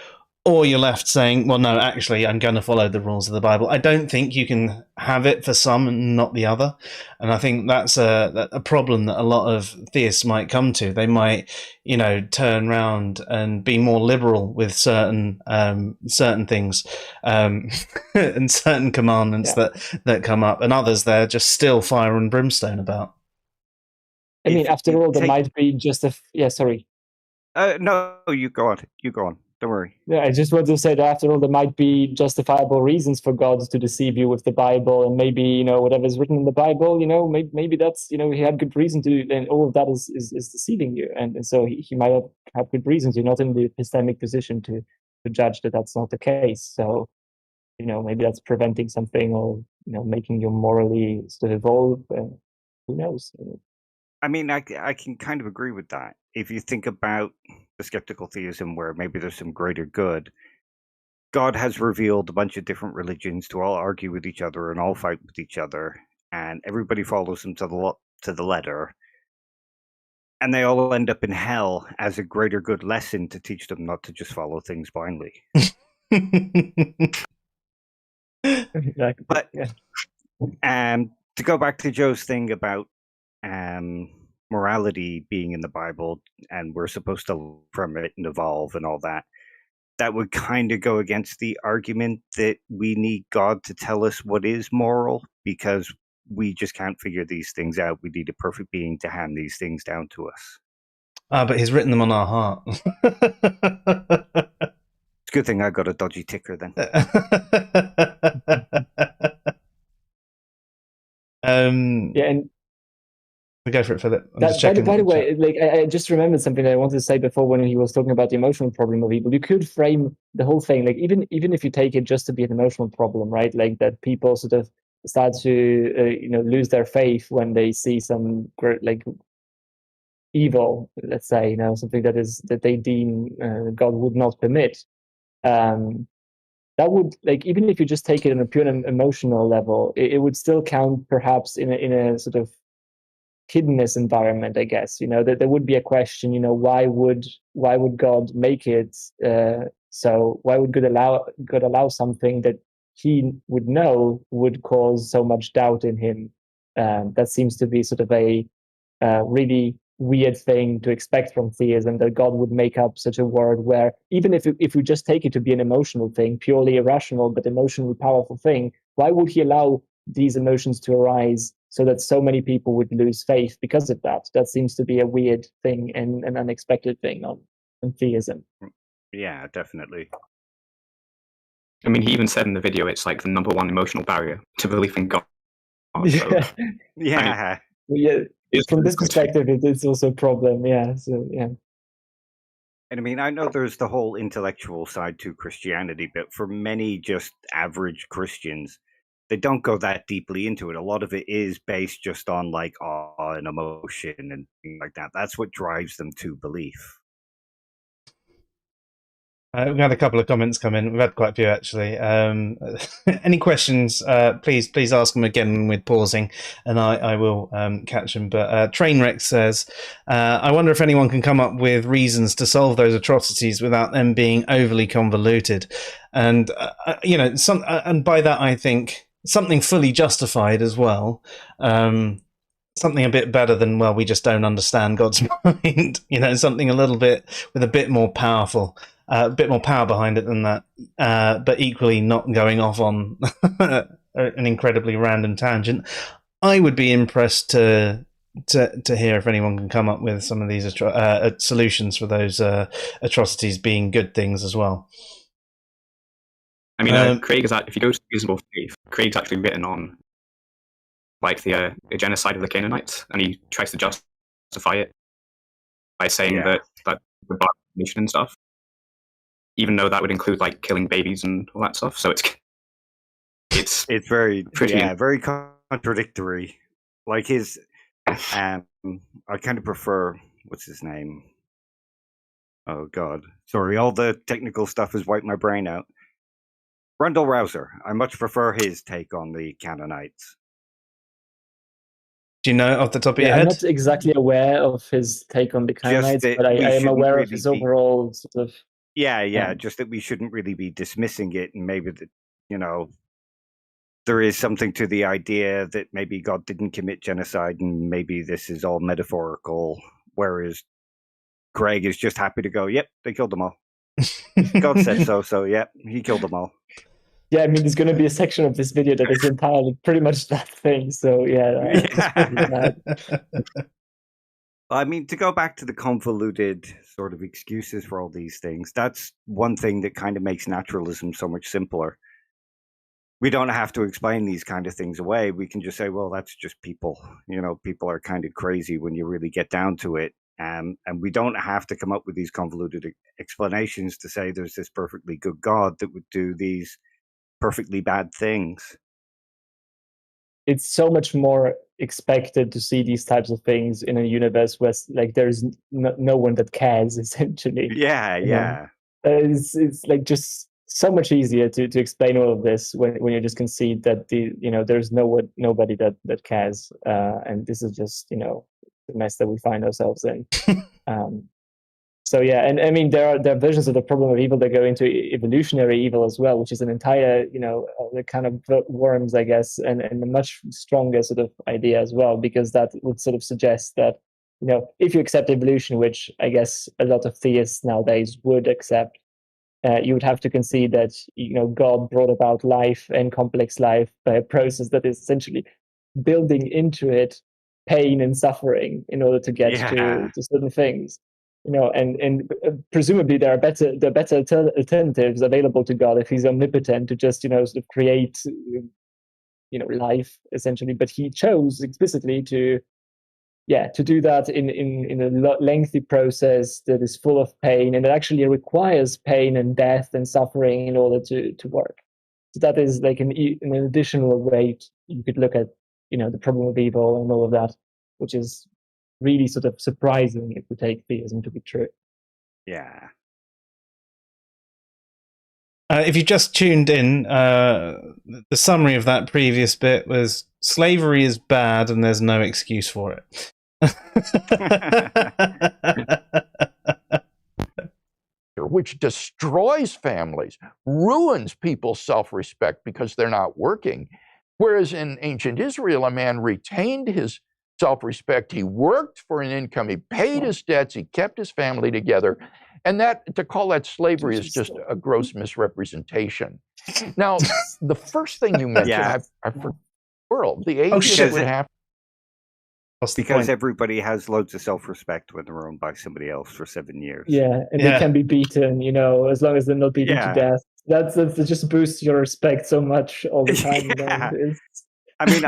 or you're left saying, well, no, actually, I'm going to follow the rules of the Bible. I don't think you can have it for some and not the other. And I think that's a problem that a lot of theists might come to. They might, turn around and be more liberal with certain things and certain commandments that come up, and others they're just still fire and brimstone about. I mean, after all, there might be just sorry. No, you go on. Don't worry. Yeah, I just want to say that after all, there might be justifiable reasons for God to deceive you with the Bible, and maybe whatever is written in the Bible, maybe that's he had good reason to, and all of that is deceiving you, and so he might have good reasons. You're not in the epistemic position to judge that that's not the case. So maybe that's preventing something, or making you morally sort of evolve. Who knows? I mean, I can kind of agree with that. If you think about the skeptical theism, where maybe there's some greater good, God has revealed a bunch of different religions to all argue with each other and all fight with each other, and everybody follows them to the letter, and they all end up in hell as a greater good lesson to teach them not to just follow things blindly. But to go back to Joe's thing about morality being in the Bible, and we're supposed to learn from it and evolve and all that, that would kind of go against the argument that we need God to tell us what is moral, because we just can't figure these things out. We need a perfect being to hand these things down to us. But he's written them on our heart. It's a good thing I got a dodgy ticker then. Yeah, and we go for it, Philip. I'm that, just checking. by the way, like I just remembered something that I wanted to say before when he was talking about the emotional problem of evil. You could frame the whole thing, like even if you take it just to be an emotional problem, right? Like that people sort of start to lose their faith when they see some like evil, let's say, something that they deem God would not permit. That would, like, even if you just take it on a pure emotional level, it would still count perhaps in a sort of hiddenness environment, I guess. That there would be a question, why would God make it so? Why would God allow something that he would know would cause so much doubt in him? That seems to be sort of a really weird thing to expect from theism, that God would make up such a world where, even if we just take it to be an emotional thing, purely irrational but emotionally powerful thing, why would he allow these emotions to arise so that so many people would lose faith because of that? That seems to be a weird thing and an unexpected thing on theism. Yeah, definitely. I mean, he even said in the video it's like the #1 emotional barrier to belief in God. Yeah. So, Yeah. Yeah. From this perspective, it's also a problem. Yeah. So yeah. And I mean, I know there's the whole intellectual side to Christianity, but for many just average Christians, they don't go that deeply into it. A lot of it is based just on like awe and emotion and things like that. That's what drives them to belief. We've had a couple of comments come in. We've had quite a few, actually. Any questions, please ask them again with pausing, and I will catch them. But Trainwreck says, I wonder if anyone can come up with reasons to solve those atrocities without them being overly convoluted. And, and by that I think something fully justified as well. Something a bit better than, well, we just don't understand God's mind. Something a little bit with a bit more powerful. A bit more power behind it than that, but equally not going off on an incredibly random tangent. I would be impressed to hear if anyone can come up with some of these solutions for those atrocities being good things as well. I mean, Craig is that if you go to Reasonable Faith, Craig's actually written on like the genocide of the Canaanites, and he tries to justify it by saying that the nation and stuff, even though that would include like killing babies and all that stuff. So it's very very contradictory. Like his, I kind of prefer, what's his name? Oh God, sorry, all the technical stuff has wiped my brain out. Randall Rouser. I much prefer his take on the Canaanites. Do you know off the top of your head? I'm not exactly aware of his take on the Canaanites, but I am aware of his overall sort of. Yeah, just that we shouldn't really be dismissing it, and maybe that, there is something to the idea that maybe God didn't commit genocide, and maybe this is all metaphorical, whereas Craig is just happy to go, yep, they killed them all. God said so yep, he killed them all. Yeah, I mean, there's going to be a section of this video that is entirely pretty much that thing, so yeah. I mean, to go back to the convoluted sort of excuses for all these things, that's one thing that kind of makes naturalism so much simpler. We don't have to explain these kind of things away. We can just say, well, that's just people. People are kind of crazy when you really get down to it. And we don't have to come up with these convoluted explanations to say there's this perfectly good God that would do these perfectly bad things. It's so much more expected to see these types of things in a universe where like there's no one that cares, essentially. Yeah. It's like just so much easier to explain all of this when you just concede that there's nobody that cares, and this is just the mess that we find ourselves in. So yeah, and I mean there are versions of the problem of evil that go into evolutionary evil as well, which is an entire the kind of worms, I guess, and a much stronger sort of idea as well, because that would sort of suggest that if you accept evolution, which I guess a lot of theists nowadays would accept, you would have to concede that God brought about life and complex life by a process that is essentially building into it pain and suffering in order to get to certain things. and presumably there are better alternatives available to God if he's omnipotent to just sort of create life essentially. But he chose explicitly to do that in a lengthy process that is full of pain, and it actually requires pain and death and suffering in order to work. So that is like an additional way you could look at the problem of evil and all of that, which is really sort of surprising if we take theism to be true. Yeah. If you just tuned in, the summary of that previous bit was slavery is bad and there's no excuse for it. Which destroys families, ruins people's self-respect because they're not working. Whereas in ancient Israel, a man retained his self-respect. He worked for an income. He paid his debts. He kept his family together. And to call that slavery is just a gross misrepresentation. Now, the first thing you mentioned, I forgot the world. The atheist would have. Because everybody has loads of self-respect when they're owned by somebody else for 7 years. Yeah, and they can be beaten, as long as they're not beaten to death. That's just boosts your respect so much all the time. I mean,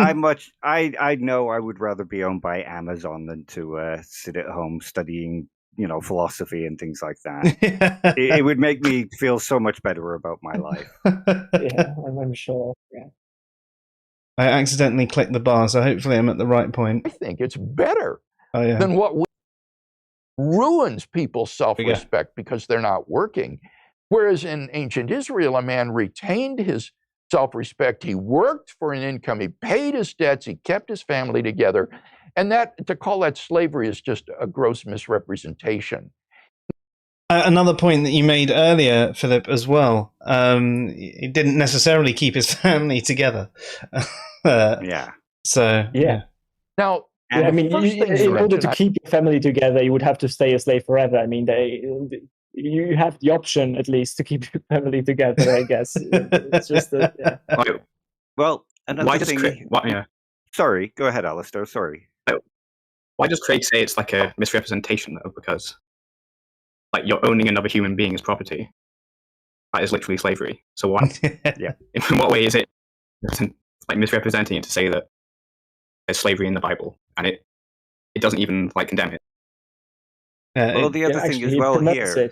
I know I would rather be owned by Amazon than to sit at home studying, philosophy and things like that. It would make me feel so much better about my life. Yeah, I'm sure. Yeah. I accidentally clicked the bar, so hopefully I'm at the right point. I think it's better than what ruins people's self-respect because they're not working. Whereas in ancient Israel, a man retained his self-respect. He worked for an income. He paid his debts. He kept his family together. And to call that slavery is just a gross misrepresentation. Another point that you made earlier, Philip, as well. He didn't necessarily keep his family together. So Now, I mean, in order to keep your family together, you would have to stay a slave forever. I mean, you have the option at least to keep your family together. I guess it's just Well, another thing. Sorry, go ahead, Alistair. Sorry. Why does Craig say it's like a misrepresentation though? Because you're owning another human being as property. That is literally slavery. So what? In what way is it misrepresenting it to say that there's slavery in the Bible and it doesn't even condemn it? Well, the other thing as well here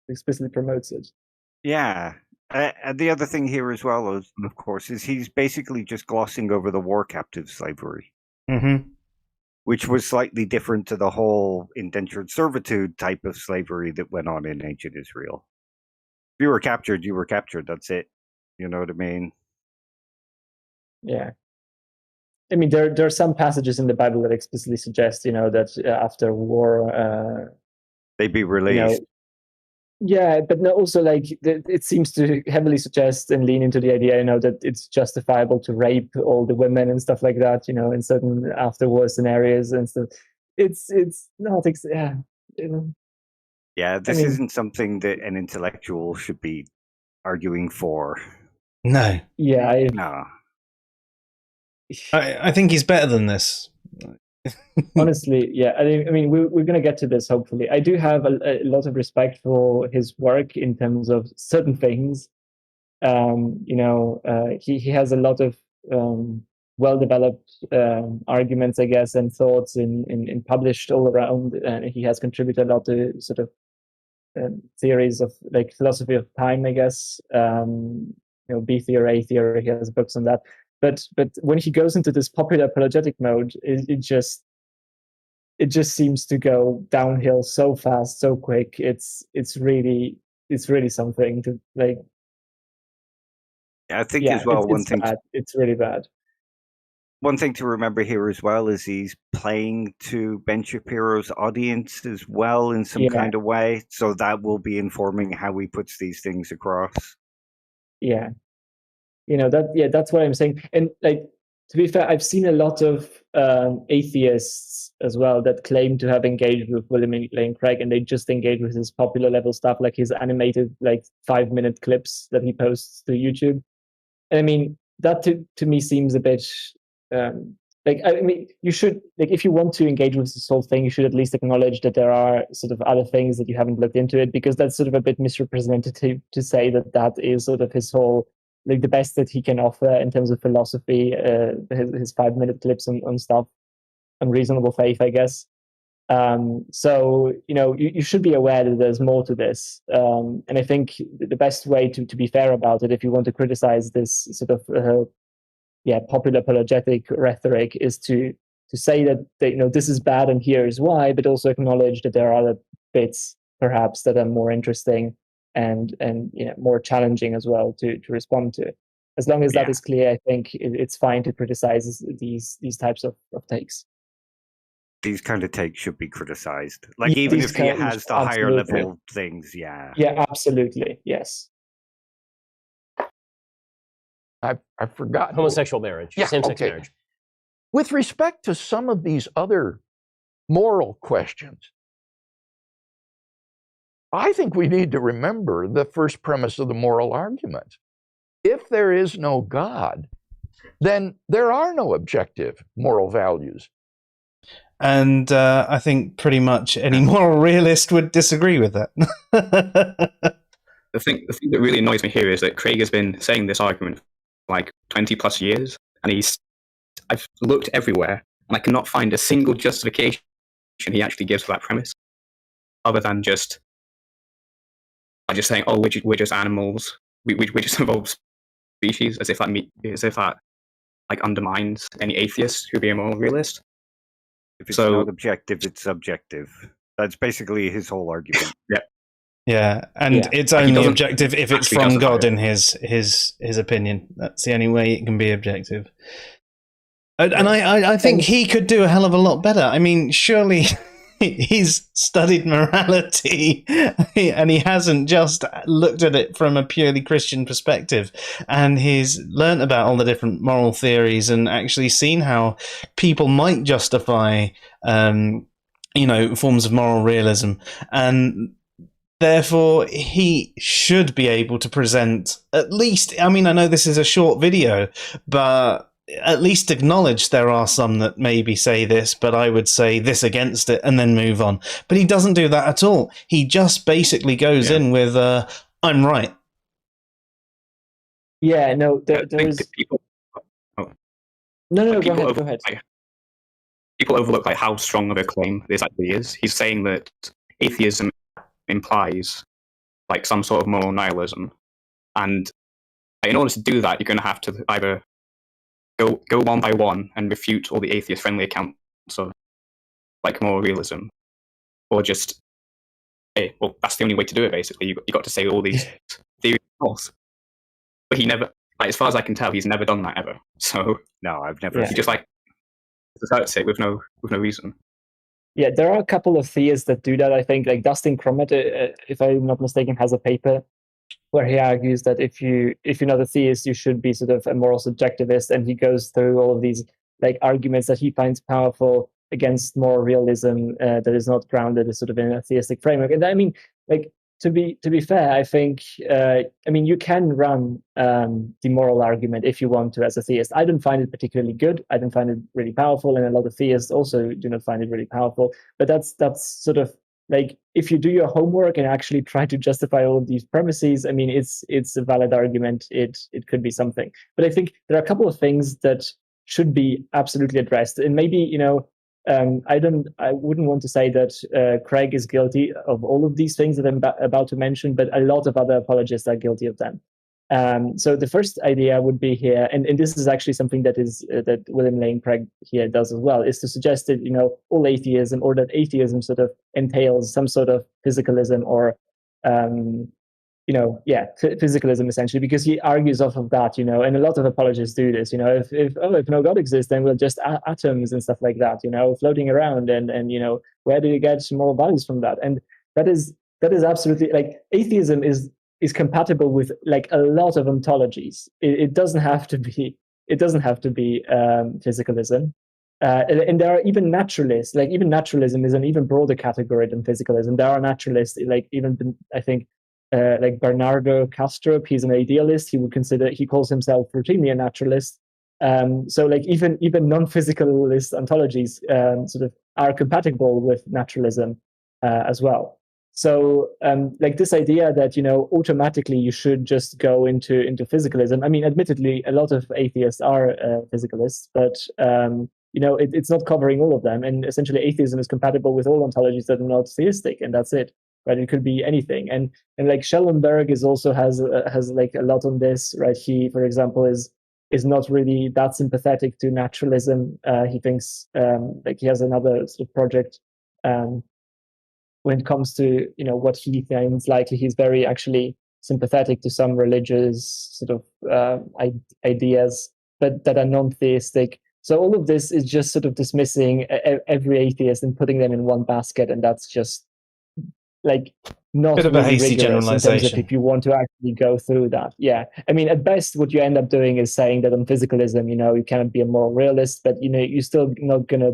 explicitly promotes it. Yeah. The other thing here as well, of course, is he's basically just glossing over the war captive slavery. Mm-hmm. Which was slightly different to the whole indentured servitude type of slavery that went on in ancient Israel. If you were captured, you were captured. That's it. You know what I mean? Yeah. I mean, there are some passages in the Bible that explicitly suggest, that after war, they'd be released. Yeah, but also it seems to heavily suggest and lean into the idea, that it's justifiable to rape all the women and stuff like that, in certain after-war scenarios and stuff. It's not, Yeah, this isn't something that an intellectual should be arguing for. No. Yeah. No. I think he's better than this. Honestly, yeah. I mean, we're going to get to this, hopefully. I do have a lot of respect for his work in terms of certain things. He has a lot of well-developed arguments, I guess, and thoughts in published all around. And he has contributed a lot to sort of theories of philosophy of time, I guess. B theory, A theory. He has books on that. But when he goes into this popular apologetic mode, it just seems to go downhill so fast, so quick. It's really something to like. I think as well. It's really bad. One thing to remember here as well is he's playing to Ben Shapiro's audience as well in some kind of way, so that will be informing how he puts these things across. Yeah. That's what I'm saying. And to be fair, I've seen a lot of atheists as well that claim to have engaged with William Lane Craig, and they just engage with his popular level stuff, like his animated 5-minute clips that he posts to YouTube. And I mean, that to me seems a bit like, I mean, you should, like, if you want to engage with this whole thing, you should at least acknowledge that there are sort of other things that you haven't looked into it, because that's sort of a bit misrepresentative to say that that is sort of his whole, like, the best that he can offer in terms of philosophy, his 5-minute clips on stuff, on reasonable faith, I guess. So, you should be aware that there's more to this. And I think the best way to be fair about it, if you want to criticize this sort of, popular apologetic rhetoric, is to say that, this is bad and here's why, but also acknowledge that there are other bits perhaps that are more interesting and more challenging as well to respond to. As long as that is clear, I think it's fine to criticize these types of takes. These kind of takes should be criticized. Like, even if he has the higher level things, Yeah, absolutely, yes. I forgot. Homosexual marriage, same-sex marriage. With respect to some of these other moral questions, I think we need to remember the first premise of the moral argument. If there is no God, then there are no objective moral values. And I think pretty much any moral realist would disagree with that. The thing that really annoys me here is that Craig has been saying this argument for like 20 plus years, and I've looked everywhere, and I cannot find a single justification he actually gives for that premise, other than just saying, "Oh, we're just animals. We just evolved species," as if that like undermines any atheist who'd be a moral realist. If it's not objective, it's subjective. That's basically his whole argument. Yeah, and it's only objective if it's from God in his opinion. That's the only way it can be objective. And I think he could do a hell of a lot better. I mean, surely he's studied morality and he hasn't just looked at it from a purely Christian perspective, and he's learnt about all the different moral theories and actually seen how people might justify forms of moral realism, and therefore he should be able to present at least, I mean, I know this is a short video, but at least acknowledge there are some that maybe say this, but I would say this against it, and then move on. But he doesn't do that at all. He just basically goes in with, I'm right. Yeah, no, there's... People, No, go ahead. People overlook like how strong of a claim this actually is. He's saying that atheism implies like some sort of moral nihilism, and in order to do that, you're going to have to either go one by one and refute all the atheist-friendly accounts of like moral realism, or just well, that's the only way to do it. Basically, you got to say all these theories are false. But he never, like, as far as I can tell, he's never done that ever. So no, I've never. He just like asserts it with no reason. Yeah, there are a couple of theists that do that. I think, like Dustin Cromet, if I'm not mistaken, has a paper where he argues that if you're not a theist, you should be sort of a moral subjectivist, and he goes through all of these like arguments that he finds powerful against moral realism that is not grounded as sort of in a theistic framework. And I mean, like, to be fair, I think you can run the moral argument if you want to as a theist. I don't find it particularly good. I don't find it really powerful, and a lot of theists also do not find it really powerful. But that's sort of like, if you do your homework and actually try to justify all of these premises, I mean, it's a valid argument. It could be something. But I think there are a couple of things that should be absolutely addressed, and maybe I wouldn't want to say that Craig is guilty of all of these things that I'm about to mention, but a lot of other apologists are guilty of them. So the first idea would be here, and this is actually something that William Lane Craig here does as well, is to suggest that all atheism, or that atheism sort of entails some sort of physicalism, or physicalism essentially, because he argues off of that, and a lot of apologists do this, if no God exists, then we're just atoms and stuff like that, floating around, and where do you get moral values from that? And that is absolutely, like, atheism is compatible with like a lot of ontologies. It doesn't have to be physicalism. And there are even naturalists, like even naturalism is an even broader category than physicalism. There are naturalists, like even, I think, like Bernardo Kastrup, he's an idealist. He calls himself routinely a naturalist. So like even non-physicalist ontologies sort of are compatible with naturalism as well. So like this idea that automatically you should just go into physicalism. I mean, admittedly, a lot of atheists are physicalists, but it's not covering all of them. And essentially, atheism is compatible with all ontologies that are not theistic, and that's it. Right? It could be anything. And like Schellenberg also has like a lot on this. Right? He, for example, is not really that sympathetic to naturalism. He thinks like he has another sort of project when it comes to what he thinks likely. He's very actually sympathetic to some religious sort of ideas that are non-theistic. So all of this is just sort of dismissing every atheist and putting them in one basket, and that's just like not bit of a really hasty rigorous in terms generalization. of if you want to actually go through that. Yeah, I mean, at best, what you end up doing is saying that on physicalism, you cannot be a moral realist, but you're still not gonna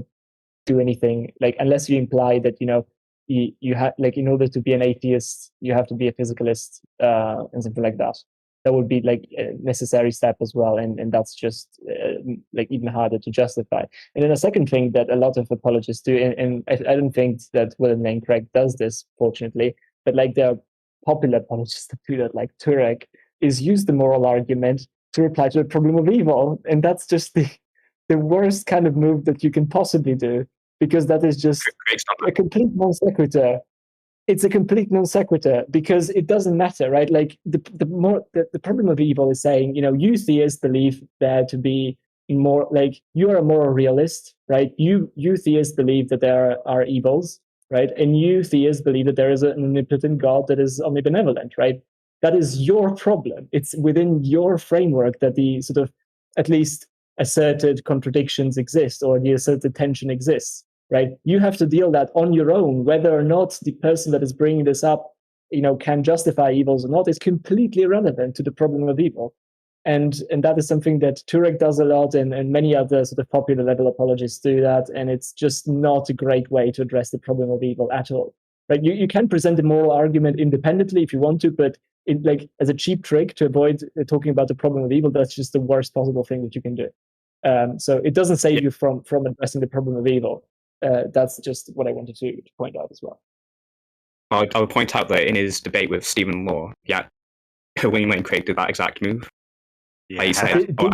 do anything like unless you imply that you have like in order to be an atheist you have to be a physicalist and something like that. That would be like a necessary step as well, and that's just like even harder to justify. And then a second thing that a lot of apologists do, and I don't think that William Lane Craig does this, fortunately, but like there are popular apologists that do that, like Turek, is use the moral argument to reply to the problem of evil, and that's just the worst kind of move that you can possibly do, because that is just a complete non sequitur. It's a complete non sequitur because it doesn't matter, right? Like the problem of evil is saying, you theists believe there to be more, like you are a moral realist, right? You theists believe that there are evils, right? And you theists believe that there is an omnipotent God that is omnibenevolent, right? That is your problem. It's within your framework that the sort of at least asserted contradictions exist, or the asserted tension exists. Right? You have to deal that on your own. Whether or not the person that is bringing this up, can justify evils or not, is completely irrelevant to the problem of evil. And that is something that Turek does a lot, and many other sort of popular level apologists do that. And it's just not a great way to address the problem of evil at all. Right? You can present a moral argument independently if you want to, but like as a cheap trick to avoid talking about the problem of evil, that's just the worst possible thing that you can do. So it doesn't save you from addressing the problem of evil. That's just what I wanted to point out as well. I would point out that in his debate with Stephen Law, William Lane Craig did that exact move. Yeah. He said, Evil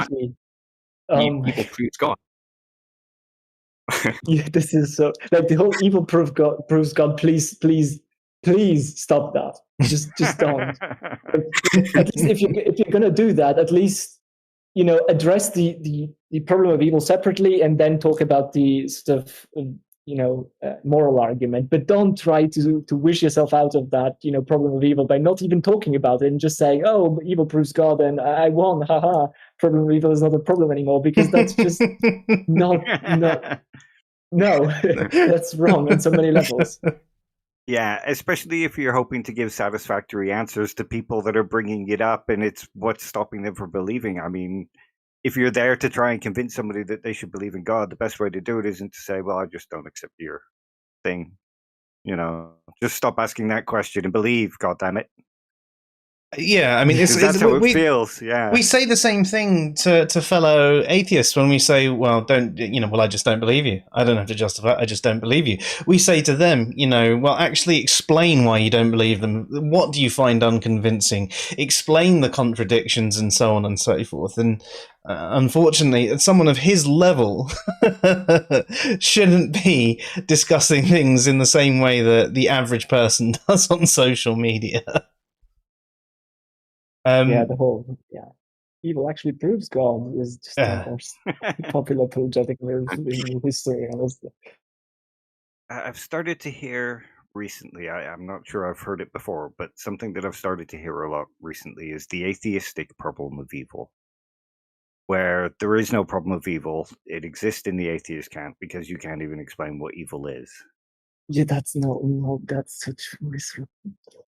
proves God. Yeah, this is so like the whole evil proves God. Please stop that. Just don't. At least if you're gonna do that, at least address the problem of evil separately, and then talk about the sort of moral argument. But don't try to wish yourself out of that problem of evil by not even talking about it and just saying, "Oh, evil proves God, and I won, haha." Problem of evil is not a problem anymore, because that's just not no, that's wrong on so many levels. Yeah, especially if you're hoping to give satisfactory answers to people that are bringing it up, and it's what's stopping them from believing. I mean, if you're there to try and convince somebody that they should believe in God, the best way to do it isn't to say, well, I just don't accept your thing. Just stop asking that question and believe, goddammit. Yeah, I mean, that's how it feels. Yeah, we say the same thing to fellow atheists when we say, "Well, I just don't believe you. I don't have to justify. I just don't believe you." We say to them, "Well, actually, explain why you don't believe them. What do you find unconvincing? Explain the contradictions, and so on and so forth." And unfortunately, someone of his level shouldn't be discussing things in the same way that the average person does on social media. The whole evil actually proves God is just the most popular apologetic move in history, honestly. I've started to hear recently, I'm not sure I've heard it before, but something that I've started to hear a lot recently is the atheistic problem of evil, where there is no problem of evil. It exists in the atheist camp because you can't even explain what evil is. Yeah, that's that's such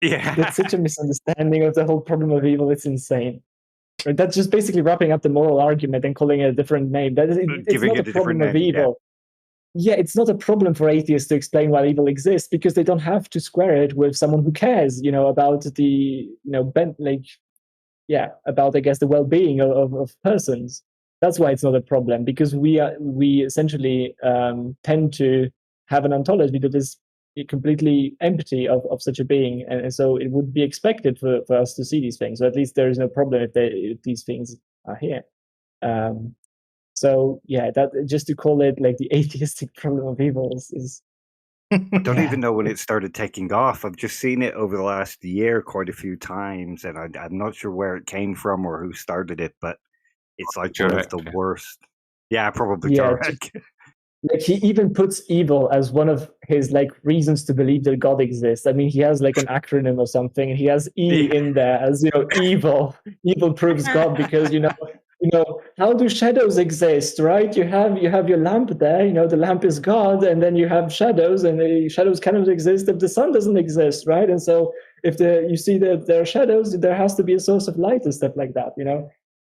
Yeah, that's such a misunderstanding of the whole problem of evil. It's insane. Right? That's just basically wrapping up the moral argument and calling it a different name. It's not a problem of evil. Yeah, it's not a problem for atheists to explain why evil exists, because they don't have to square it with someone who cares, about the, about, I guess, the well-being of persons. That's why it's not a problem, because we essentially tend to have an ontology that is completely empty of such a being, and so it would be expected for us to see these things. So at least there is no problem if these things are here. So yeah, that just to call it like the atheistic problem of evil is I don't even know when it started taking off. I've just seen it over the last year quite a few times, and I'm not sure where it came from or who started it, but it's like one of the worst. Yeah, probably Turek. Like he even puts evil as one of his like reasons to believe that God exists. I mean, he has like an acronym or something, and he has E in there as evil. Evil proves God because how do shadows exist, right? You have your lamp there. The lamp is God, and then you have shadows, and the shadows cannot exist if the sun doesn't exist, right? And so if you see that there are shadows, there has to be a source of light and stuff like that.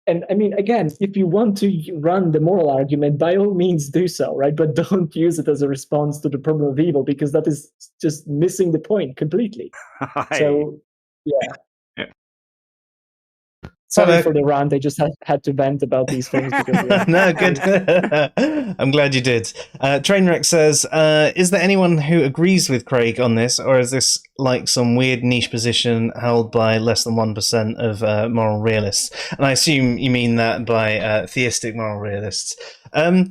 And I mean, again, if you want to run the moral argument, by all means do so, right? But don't use it as a response to the problem of evil, because that is just missing the point completely. So, yeah. Sorry for the rant. I just had to vent about these things. Because, no, good. I'm glad you did. Trainwreck says, is there anyone who agrees with Craig on this, or is this like some weird niche position held by less than 1% of moral realists? And I assume you mean that by theistic moral realists. I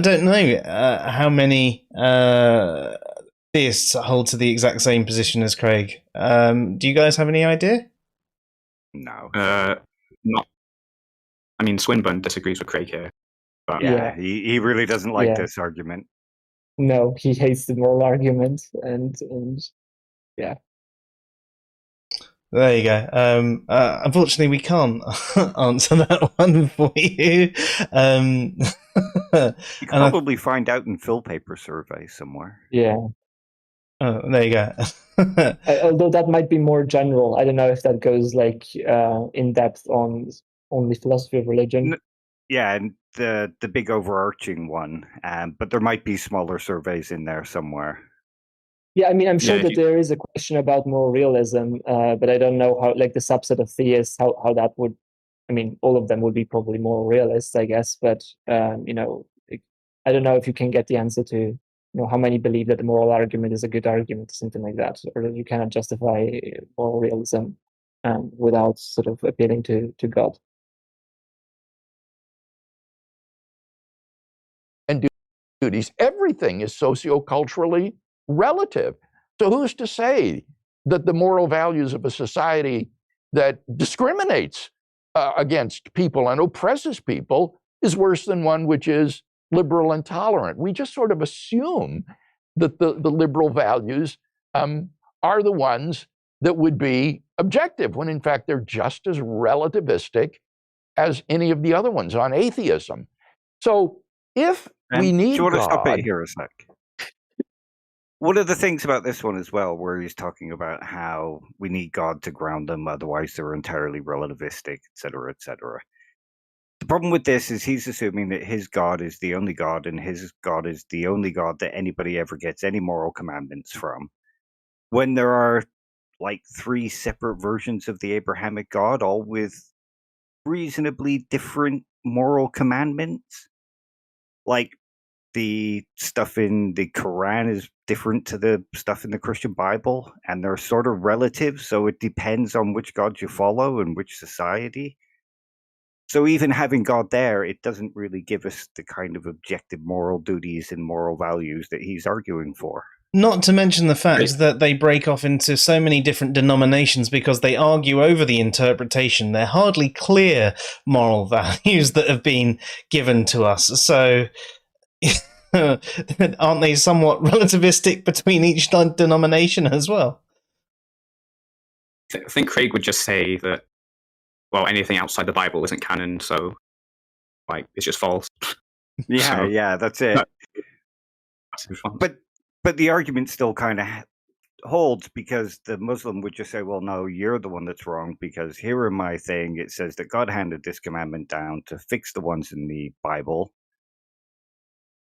don't know how many theists hold to the exact same position as Craig. Do you guys have any idea? No. Not. I mean, Swinburne disagrees with Craig here. But he really doesn't like this argument. No, he hates the moral argument, and yeah. There you go. Unfortunately, we can't answer that one for you. You can probably find out in Phil Paper survey somewhere. Yeah. Oh, there you go. Although that might be more general. I don't know if that goes like in depth on only philosophy of religion. Yeah, and the big overarching one. But there might be smaller surveys in there somewhere. Yeah, I mean, I'm sure that there is a question about moral realism, but I don't know how, like the subset of theists, how that would. I mean, all of them would be probably moral realists, I guess. But I don't know if you can get the answer to how many believe that the moral argument is a good argument, or something like that, or that you cannot justify moral realism without sort of appealing to God. And duties, everything is socioculturally relative. So who's to say that the moral values of a society that discriminates against people and oppresses people is worse than one which is liberal and tolerant? We just sort of assume that the liberal values are the ones that would be objective, when in fact they're just as relativistic as any of the other ones on atheism. So if we need do you want to God, stop it here a sec? One of the things about this one as well, where he's talking about how we need God to ground them, otherwise they're entirely relativistic, etc., etc. The problem with this is he's assuming that his God is the only God, and his God is the only God that anybody ever gets any moral commandments from. When there are like 3 separate versions of the Abrahamic God, all with reasonably different moral commandments. Like the stuff in the Quran is different to the stuff in the Christian Bible, and they're sort of relative, so it depends on which God you follow and which society. So even having God there, it doesn't really give us the kind of objective moral duties and moral values that he's arguing for. Not to mention the fact that they break off into so many different denominations because they argue over the interpretation. They're hardly clear moral values that have been given to us. So aren't they somewhat relativistic between each denomination as well? I think Craig would just say that, well, anything outside the Bible isn't canon, so it's just false. Yeah, that's it. But the argument still kind of holds, because the Muslim would just say, well, no, you're the one that's wrong, because here in my thing, it says that God handed this commandment down to fix the ones in the Bible.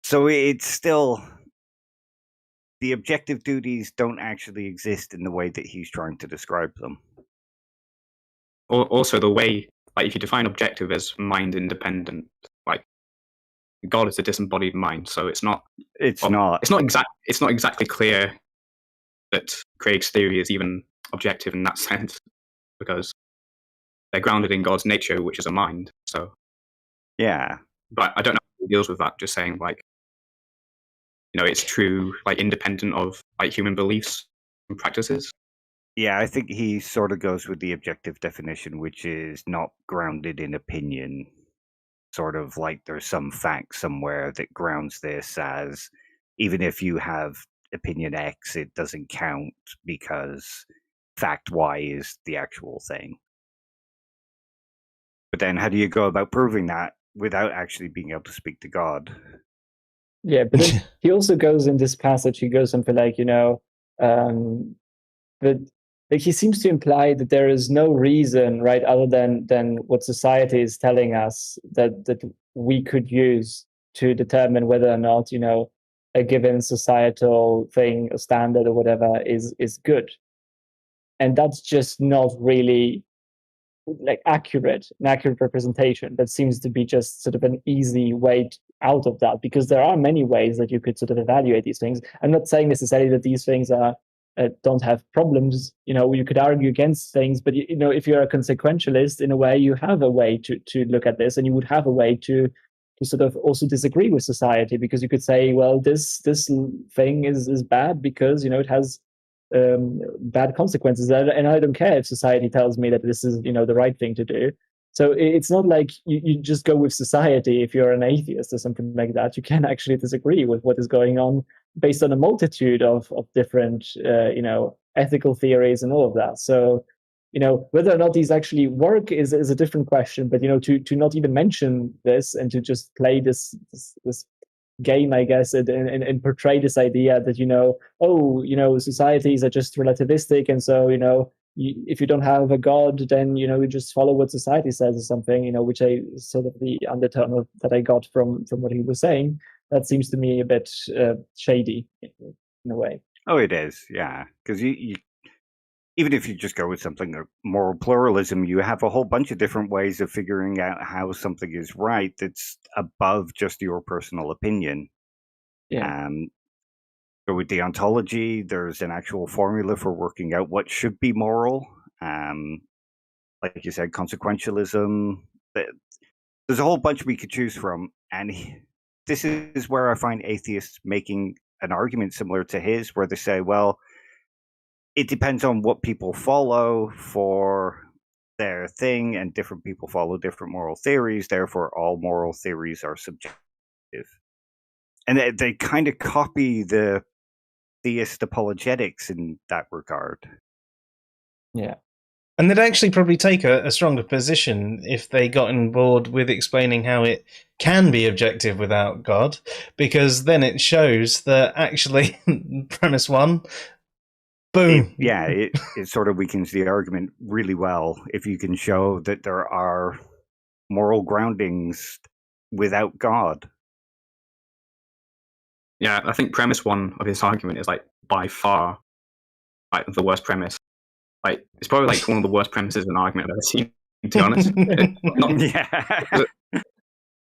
So it's still, the objective duties don't actually exist in the way that he's trying to describe them. Also, the way like if you define objective as mind independent, like God is a disembodied mind, so it's not exactly clear that Craig's theory is even objective in that sense, because they're grounded in God's nature, which is a mind. So yeah, but I don't know how he deals with that. Just saying, like, it's true, like independent of like human beliefs and practices. yeah, I think he sort of goes with the objective definition, which is not grounded in opinion. Sort of like there's some fact somewhere that grounds this as, even if you have opinion X, it doesn't count because fact Y is the actual thing. But then how do you go about proving that without actually being able to speak to God? Yeah, but then he also goes in this passage, he goes something like, but like he seems to imply that there is no reason, right, other than what society is telling us that we could use to determine whether or not, a given societal thing, a standard or whatever is good. And that's just not really like an accurate representation. That seems to be just sort of an easy way out of that, because there are many ways that you could sort of evaluate these things. I'm not saying necessarily that these things are don't have problems. You could argue against things, but if you're a consequentialist, in a way, you have a way to look at this, and you would have a way to sort of also disagree with society, because you could say, well, this thing is bad because it has bad consequences, and I don't care if society tells me that this is the right thing to do. So it's not like you just go with society if you're an atheist or something like that. You can actually disagree with what is going on based on a multitude of different ethical theories and all of that. So whether or not these actually work is a different question. But to not even mention this and to just play this game, I guess, and portray this idea that societies are just relativistic, and so if you don't have a god, then you just follow what society says or something, which I sort of the undertone that I got from what he was saying. That seems to me a bit shady in a way. Oh, it is, yeah, because you even if you just go with something like moral pluralism, you have a whole bunch of different ways of figuring out how something is right that's above just your personal opinion. Yeah. So with deontology, there's an actual formula for working out what should be moral. Like you said, consequentialism. There's a whole bunch we could choose from. And this is where I find atheists making an argument similar to his, where they say, well, it depends on what people follow for their thing, and different people follow different moral theories. Therefore, all moral theories are subjective. And they kind of copy the theist apologetics in that regard. Yeah. And they'd actually probably take a stronger position if they got on board with explaining how it can be objective without God, because then it shows that actually premise one, boom. It sort of weakens the argument really well if you can show that there are moral groundings without God. Yeah, I think premise one of his argument is like by far like the worst premise. Like it's probably like one of the worst premises in an argument I've ever seen, to be honest.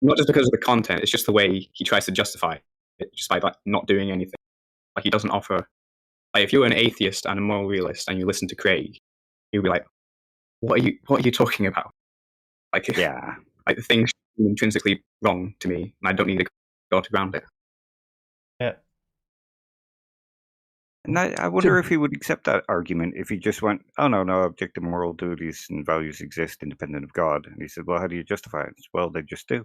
Not just because of the content, it's just the way he tries to justify it, just by like not doing anything. Like he doesn't offer. Like if you're an atheist and a moral realist and you listen to Craig, you'll be like, what are you talking about? Like like the things are intrinsically wrong to me, and I don't need to go to ground it. Yeah. And I wonder if he would accept that argument if he just went, oh, no, objective moral duties and values exist independent of God. And he said, well, how do you justify it? Well, they just do.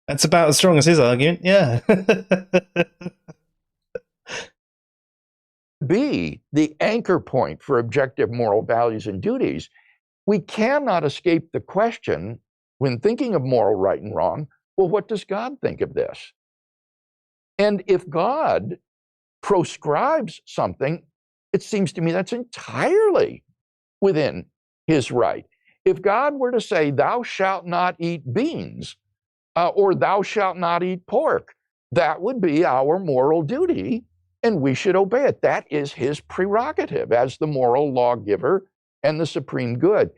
That's about as strong as his argument, yeah. Be the anchor point for objective moral values and duties, we cannot escape the question, when thinking of moral right and wrong, well, what does God think of this? And if God proscribes something, it seems to me that's entirely within his right. If God were to say, thou shalt not eat beans, or thou shalt not eat pork, that would be our moral duty and we should obey it. That is his prerogative as the moral lawgiver and the supreme good.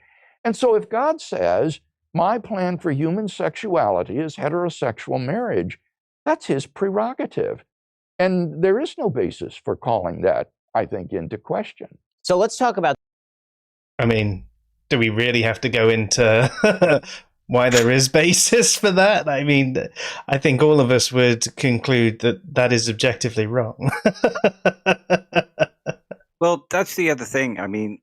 And so if God says, my plan for human sexuality is heterosexual marriage, that's his prerogative. And there is no basis for calling that, I think, into question. So let's talk about. I mean, do we really have to go into why there is basis for that? I mean, I think all of us would conclude that that is objectively wrong. Well, that's the other thing. I mean,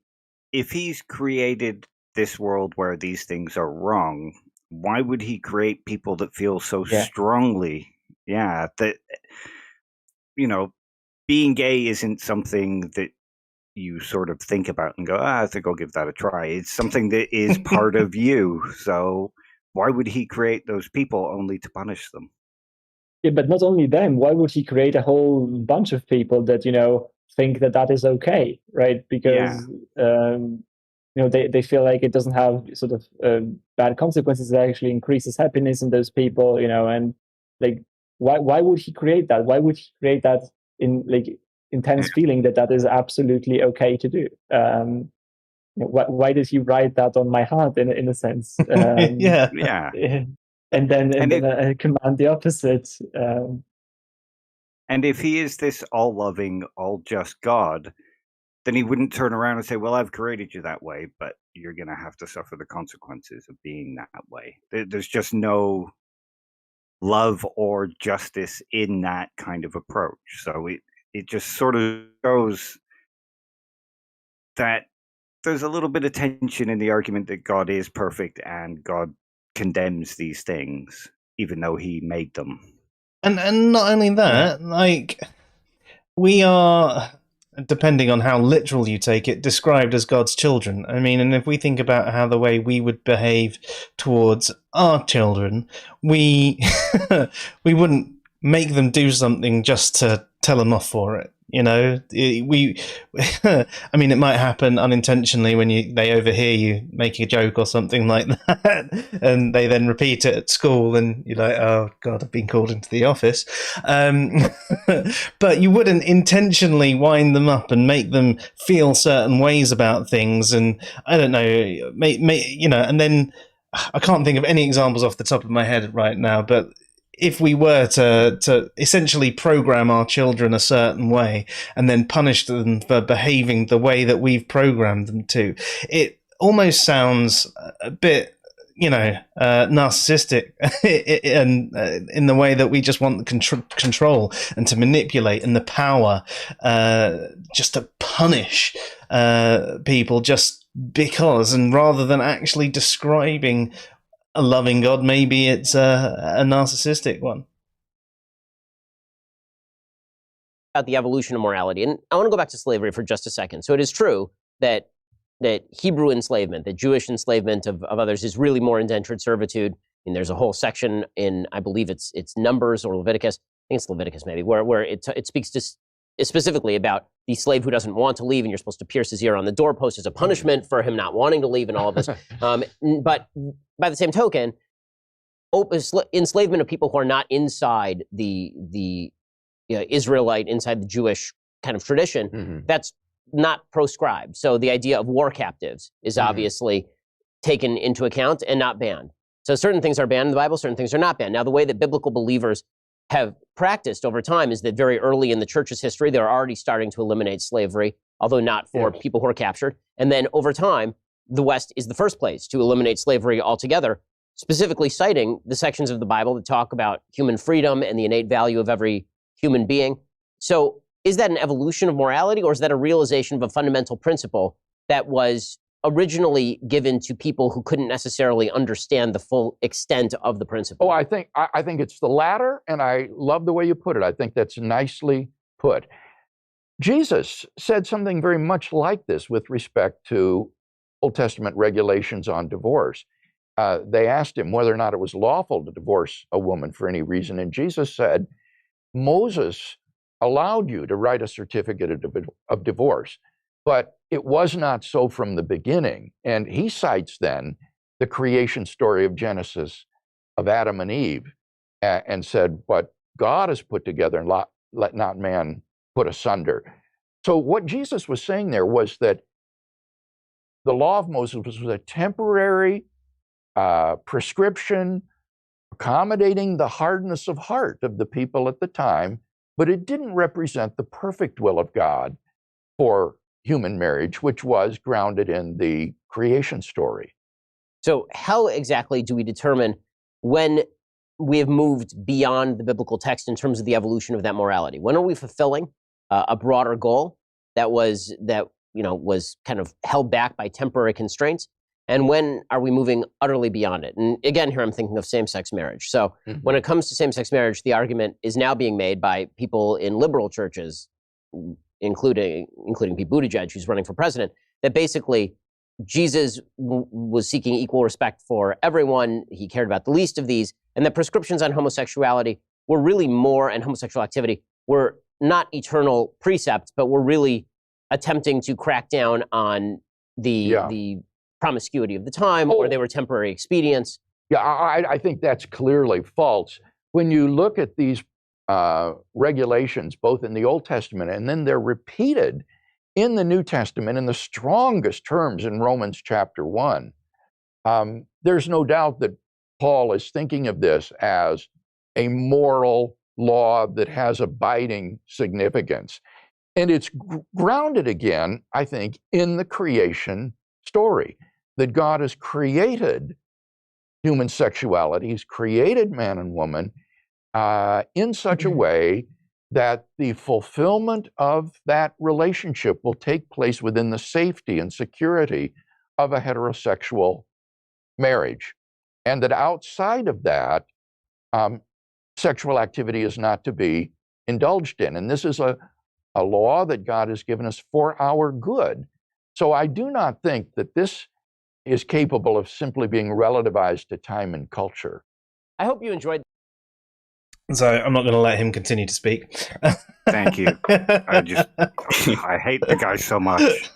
if he's created this world where these things are wrong, why would he create people that feel so strongly, that, you know, being gay isn't something that you sort of think about and go, I think I'll give that a try. It's something that is part of you. So why would he create those people only to punish them? Yeah, but not only them. Why would he create a whole bunch of people that, you know, think that that is okay, right? Because, you know, they feel like it doesn't have sort of bad consequences. It actually increases happiness in those people, you know, and like, why would he create that? Why would he create that in like intense feeling that that is absolutely okay to do? Why did he write that on my heart in a sense? Yeah. And then command the opposite. And if he is this all-loving, all-just God, then he wouldn't turn around and say, well, I've created you that way, but you're going to have to suffer the consequences of being that way. There's just no love or justice in that kind of approach. So it just sort of shows that there's a little bit of tension in the argument that God is perfect and God condemns these things, even though he made them. And not only that, like, we are, depending on how literal you take it, described as God's children. I mean, and if we think about how the way we would behave towards our children, we we wouldn't make them do something just to tell them off for it. You know, I mean, it might happen unintentionally when they overhear you making a joke or something like that, and they then repeat it at school, and you're like, oh God, I've been called into the office. But you wouldn't intentionally wind them up and make them feel certain ways about things, and I don't know, you know, and then I can't think of any examples off the top of my head right now, but if we were to essentially program our children a certain way and then punish them for behaving the way that we've programmed them to, it almost sounds a bit, you know, narcissistic and in the way that we just want the control and to manipulate and the power just to punish people just because, and rather than actually describing a loving God, maybe it's a narcissistic one. About the evolution of morality, and I want to go back to slavery for just a second. So it is true that Hebrew enslavement, that Jewish enslavement of others, is really more indentured servitude. And there's a whole section in, I believe it's Numbers or Leviticus. I think it's Leviticus maybe, where it speaks to specifically about the slave who doesn't want to leave, and you're supposed to pierce his ear on the doorpost as a punishment for him not wanting to leave, and all of this. But by the same token, enslavement of people who are not inside the Israelite, inside the Jewish kind of tradition, that's not proscribed. So the idea of war captives is obviously taken into account and not banned. So certain things are banned in the Bible, certain things are not banned. Now, the way that biblical believers have practiced over time is that very early in the church's history, they're already starting to eliminate slavery, although not for people who are captured. And then over time, the West is the first place to eliminate slavery altogether, specifically citing the sections of the Bible that talk about human freedom and the innate value of every human being. So is that an evolution of morality, or is that a realization of a fundamental principle that was originally given to people who couldn't necessarily understand the full extent of the principle? Oh, I think it's the latter, and I love the way you put it. I think that's nicely put. Jesus said something very much like this with respect to Old Testament regulations on divorce. They asked him whether or not it was lawful to divorce a woman for any reason, and Jesus said, Moses allowed you to write a certificate of divorce, but it was not so from the beginning. And he cites then the creation story of Genesis of Adam and Eve and said, what God has put together, and let not man put asunder. So what Jesus was saying there was that the law of Moses was a temporary prescription accommodating the hardness of heart of the people at the time, but it didn't represent the perfect will of God for human marriage, which was grounded in the creation story. So how exactly do we determine when we have moved beyond the biblical text in terms of the evolution of that morality? When are we fulfilling a broader goal that was kind of held back by temporary constraints? And when are we moving utterly beyond it? And again, here I'm thinking of same-sex marriage. So when it comes to same-sex marriage, the argument is now being made by people in liberal churches, including Pete Buttigieg, who's running for president, that basically Jesus was seeking equal respect for everyone. He cared about the least of these, and that prescriptions on homosexuality were really more, and homosexual activity were not eternal precepts, but were really attempting to crack down on the promiscuity of the time, or they were temporary expedients. Yeah, I think that's clearly false. When you look at these regulations, both in the Old Testament and then they're repeated in the New Testament in the strongest terms in Romans chapter 1, there's no doubt that Paul is thinking of this as a moral law that has abiding significance. And it's grounded again, I think, in the creation story, that God has created human sexuality, He's created man and woman in such a way that the fulfillment of that relationship will take place within the safety and security of a heterosexual marriage. And that outside of that, sexual activity is not to be indulged in. And this is a law that God has given us for our good. So I do not think that this is capable of simply being relativized to time and culture. I hope you enjoyed. So I'm not going to let him continue to speak. Thank you. I hate the guy so much.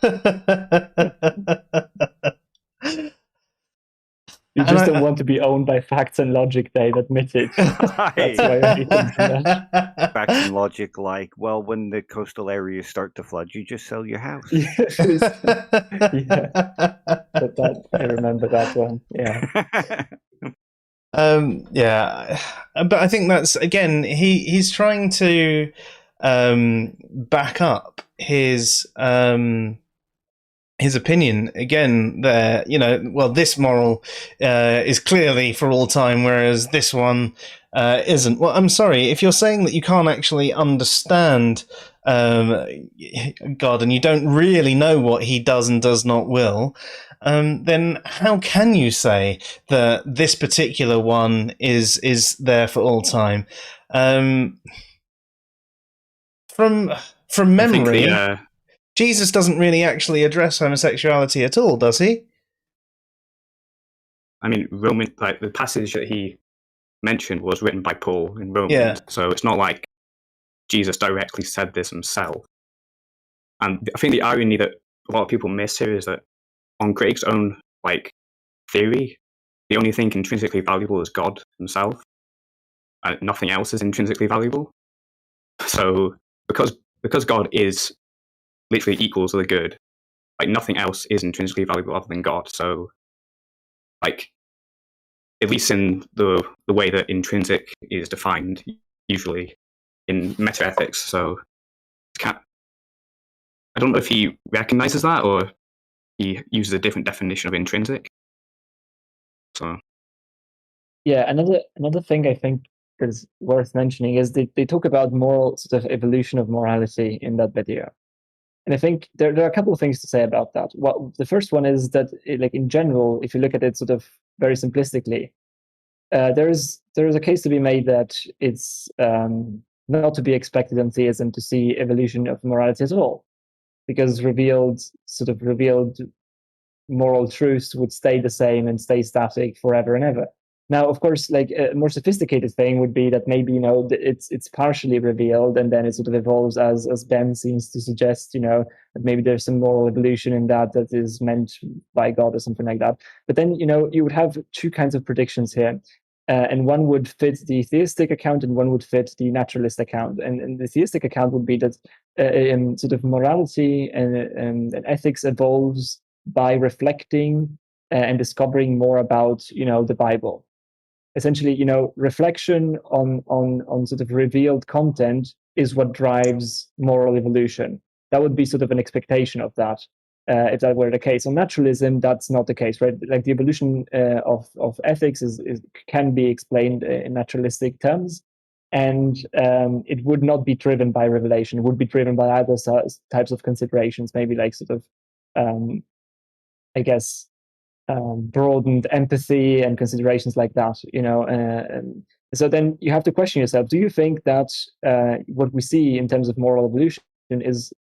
You just don't want to be owned by facts and logic, Dave. Admit it. That's why I hate him so much. Facts and logic, like, well, when the coastal areas start to flood, you just sell your house. Yeah. I remember that one. Yeah. Yeah, but I think that's, again, he's trying to back up his opinion again there, this moral is clearly for all time, whereas this one isn't. Well, I'm sorry, if you're saying that you can't actually understand God and you don't really know what He does and does not will, then how can you say that this particular one is there for all time? From memory, Jesus doesn't really actually address homosexuality at all, does he? I mean, the passage that he mentioned was written by Paul in Romans, so it's not like Jesus directly said this himself. And I think the irony that a lot of people miss here is that on Craig's own theory, the only thing intrinsically valuable is God himself, and nothing else is intrinsically valuable. So because God is literally equal to the good, nothing else is intrinsically valuable other than God. So at least in the way that intrinsic is defined, usually in metaethics. So I don't know if he recognizes that or he uses a different definition of intrinsic. So yeah, another thing I think is worth mentioning is they talk about moral sort of evolution of morality in that video. And I think there are a couple of things to say about that. The first one is that, in general, if you look at it sort of very simplistically, there is a case to be made that it's not to be expected in theism to see evolution of morality at all, because revealed moral truths would stay the same and stay static forever and ever. Now, of course, a more sophisticated thing would be that maybe it's partially revealed and then it sort of evolves as Ben seems to suggest. That maybe there's some moral evolution in that is meant by God or something like that. But then you would have two kinds of predictions here. and one would fit the theistic account and one would fit the naturalist account. And the theistic account would be that sort of morality and ethics evolves by reflecting and discovering more about, the Bible. Essentially, reflection on sort of revealed content is what drives moral evolution. That would be sort of an expectation of that. If that were the case. On naturalism, that's not the case, right? Like the evolution of ethics can be explained in naturalistic terms, and it would not be driven by revelation. It would be driven by other types of considerations, maybe like sort of, I guess, broadened empathy and considerations like that. So then you have to question yourself: do you think that what we see in terms of moral evolution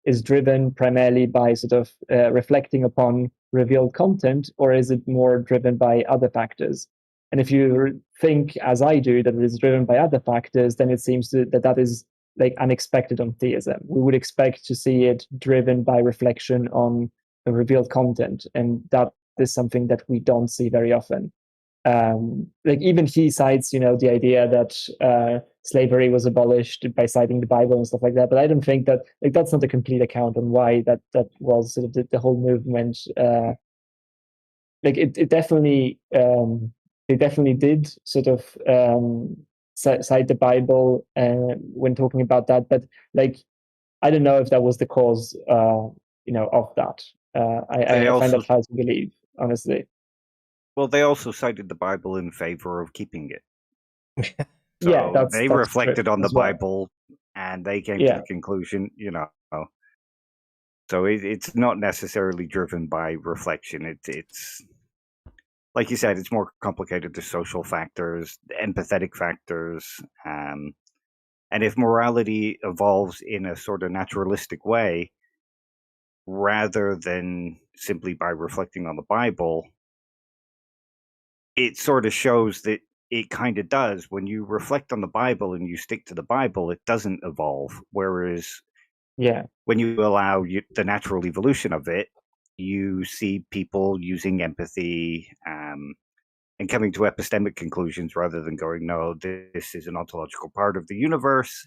is driven primarily by sort of reflecting upon revealed content, or is it more driven by other factors? And if you think, as I do, that it is driven by other factors, then it seems that is like unexpected on theism. We would expect to see it driven by reflection on the revealed content, and that is something that we don't see very often. Like even he cites, the idea that slavery was abolished by citing the Bible and stuff like that. But I don't think that that's not a complete account on why that was sort of the whole movement. Like it definitely they definitely did sort of cite the Bible when talking about that. But like I don't know if that was the cause, of that. I find that hard to believe, honestly. Well, they also cited the Bible in favor of keeping it. So yeah, that's reflected on the well. Bible, and they came to the conclusion, So it's not necessarily driven by reflection. It's like you said, it's more complicated. The social factors, the empathetic factors, and if morality evolves in a sort of naturalistic way, rather than simply by reflecting on the Bible, it sort of shows that it kind of does. When you reflect on the Bible and you stick to the Bible, it doesn't evolve. Whereas, when you allow the natural evolution of it, you see people using empathy and coming to epistemic conclusions rather than going, no, this is an ontological part of the universe.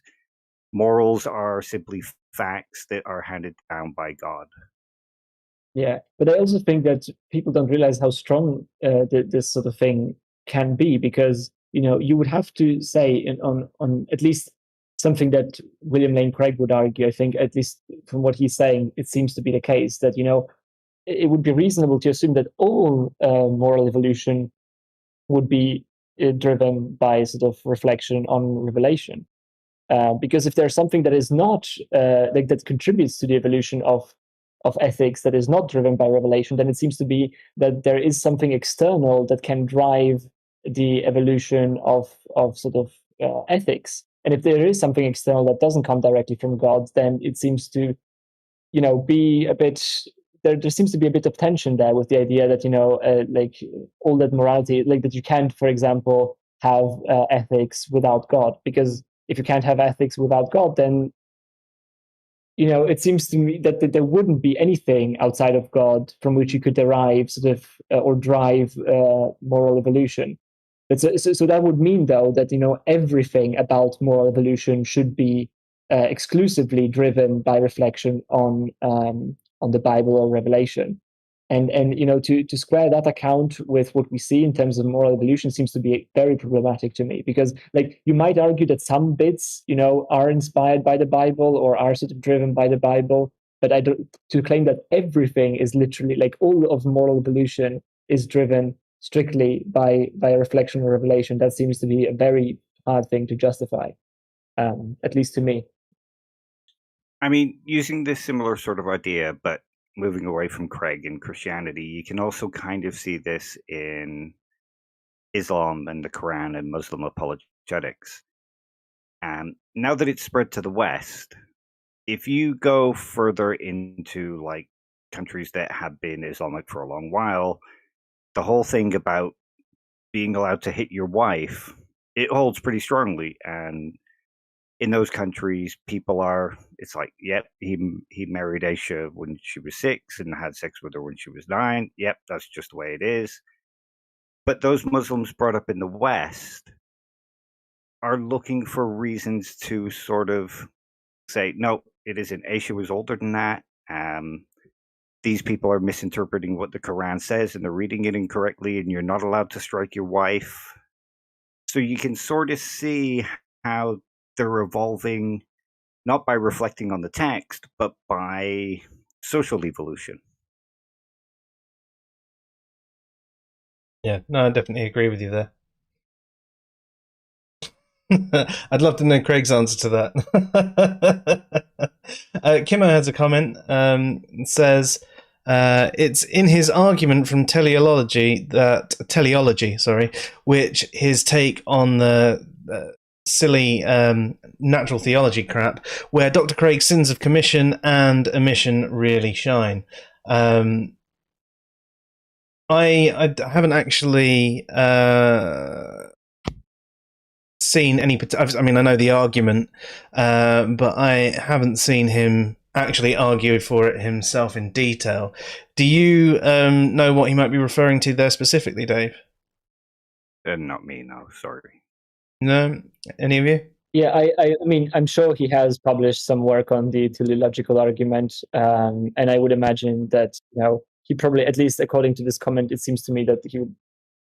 Morals are simply facts that are handed down by God. Yeah, but I also think that people don't realize how strong this sort of thing can be, because you would have to say on at least something that William Lane Craig would argue. I think, at least from what he's saying, it seems to be the case that it would be reasonable to assume that all moral evolution would be driven by sort of reflection on revelation, because if there's something that is not like that contributes to the evolution of ethics that is not driven by revelation, then it seems to be that there is something external that can drive the evolution of sort of ethics. And if there is something external that doesn't come directly from God, then it seems to, be a bit. There seems to be a bit of tension there with the idea that like all that morality, like that you can't, for example, have ethics without God, because if you can't have ethics without God, then it seems to me that there wouldn't be anything outside of God from which you could derive sort of or drive moral evolution. But so that would mean, though, that everything about moral evolution should be exclusively driven by reflection on the Bible or revelation. And to square that account with what we see in terms of moral evolution seems to be very problematic to me, because like you might argue that some bits are inspired by the Bible or are sort of driven by the Bible, but to claim that everything is literally, like, all of moral evolution is driven strictly by a reflection or revelation, that seems to be a very hard thing to justify, at least to me. I mean, using this similar sort of idea, but moving away from Craig in Christianity, you can also kind of see this in Islam and the Quran and Muslim apologetics. And now that it's spread to the West, if you go further into like countries that have been Islamic for a long while, the whole thing about being allowed to hit your wife, it holds pretty strongly. And in those countries, people are, it's like, yep, he married Aisha when she was 6 and had sex with her when she was 9. Yep, that's just the way it is. But those Muslims brought up in the West are looking for reasons to sort of say, no, it isn't. Aisha was older than that. These people are misinterpreting what the Quran says and they're reading it incorrectly, and you're not allowed to strike your wife. So you can sort of see how they're evolving, not by reflecting on the text, but by social evolution. Yeah, no, I definitely agree with you there. I'd love to know Craig's answer to that. Kimmo has a comment. Says it's in his argument from teleology, which his take on the silly natural theology crap, where Dr. Craig's sins of commission and omission really shine. I haven't actually seen any. I mean, I know the argument, but I haven't seen him actually argue for it himself in detail. Do you know what he might be referring to there specifically, Dave? Not me, no. Sorry. No, any of you? Yeah, I mean, I'm sure he has published some work on the teleological argument, and I would imagine that he probably, at least according to this comment, it seems to me that he,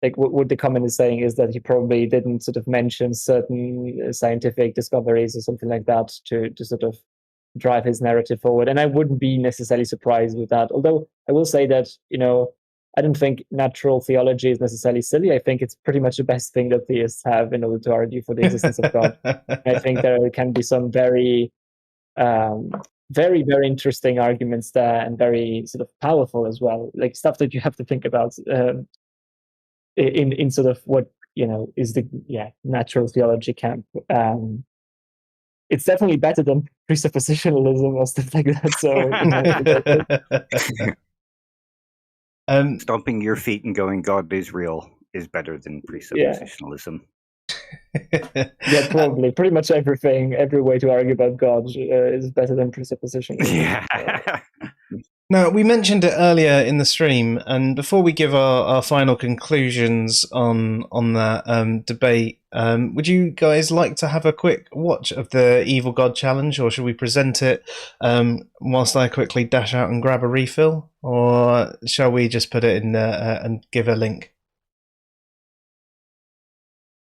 like what the comment is saying is that he probably didn't sort of mention certain scientific discoveries or something like that to sort of drive his narrative forward. And I wouldn't be necessarily surprised with that. Although I will say that, I don't think natural theology is necessarily silly. I think it's pretty much the best thing that theists have in order to argue for the existence of God. I think there can be some very, very, very interesting arguments there, and very sort of powerful as well, like stuff that you have to think about in sort of what is the natural theology camp. It's definitely better than presuppositionalism or stuff like that. So stomping your feet and going, God is real, is better than presuppositionalism. Yeah, probably. Pretty much everything, every way to argue about God is better than presuppositionalism. Yeah. Now, we mentioned it earlier in the stream, and before we give our final conclusions on that debate, would you guys like to have a quick watch of the Evil God Challenge, or should we present it whilst I quickly dash out and grab a refill, or shall we just put it in there and give a link?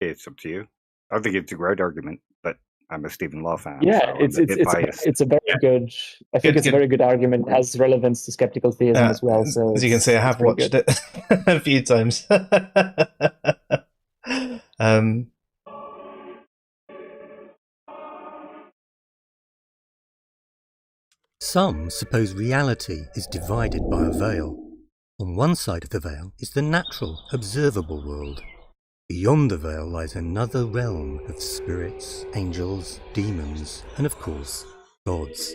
It's up to you. I think it's a great argument, but I'm a Stephen Law fan. Yeah, so it's a very good. I think it's a very good argument. It has relevance to skeptical theism as well. So as you can see, I have watched it a few times. Some suppose reality is divided by a veil. On one side of the veil is the natural, observable world. Beyond the veil lies another realm of spirits, angels, demons, and of course, gods.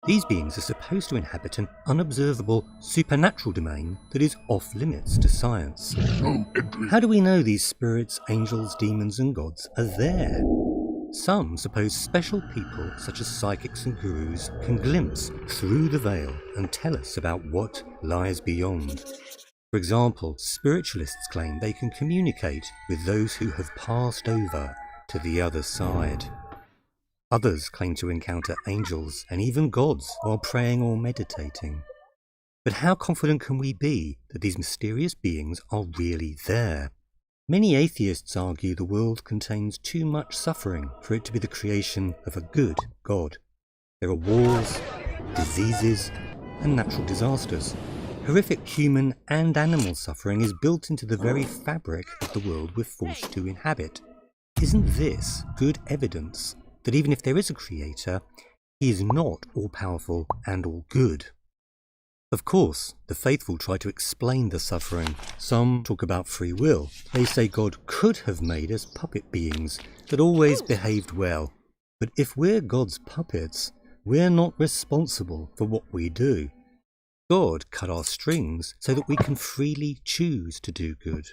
These beings are supposed to inhabit an unobservable, supernatural domain that is off limits to science. How do we know these spirits, angels, demons, and gods are there? Some suppose special people, such as psychics and gurus, can glimpse through the veil and tell us about what lies beyond. For example, spiritualists claim they can communicate with those who have passed over to the other side. Others claim to encounter angels and even gods while praying or meditating. But how confident can we be that these mysterious beings are really there? Many atheists argue the world contains too much suffering for it to be the creation of a good God. There are wars, diseases, and natural disasters. Horrific human and animal suffering is built into the very fabric of the world we're forced to inhabit. Isn't this good evidence that even if there is a creator, he is not all-powerful and all-good? Of course, the faithful try to explain the suffering. Some talk about free will. They say God could have made us puppet beings that always behaved well. But if we're God's puppets, we're not responsible for what we do. God cut our strings so that we can freely choose to do good.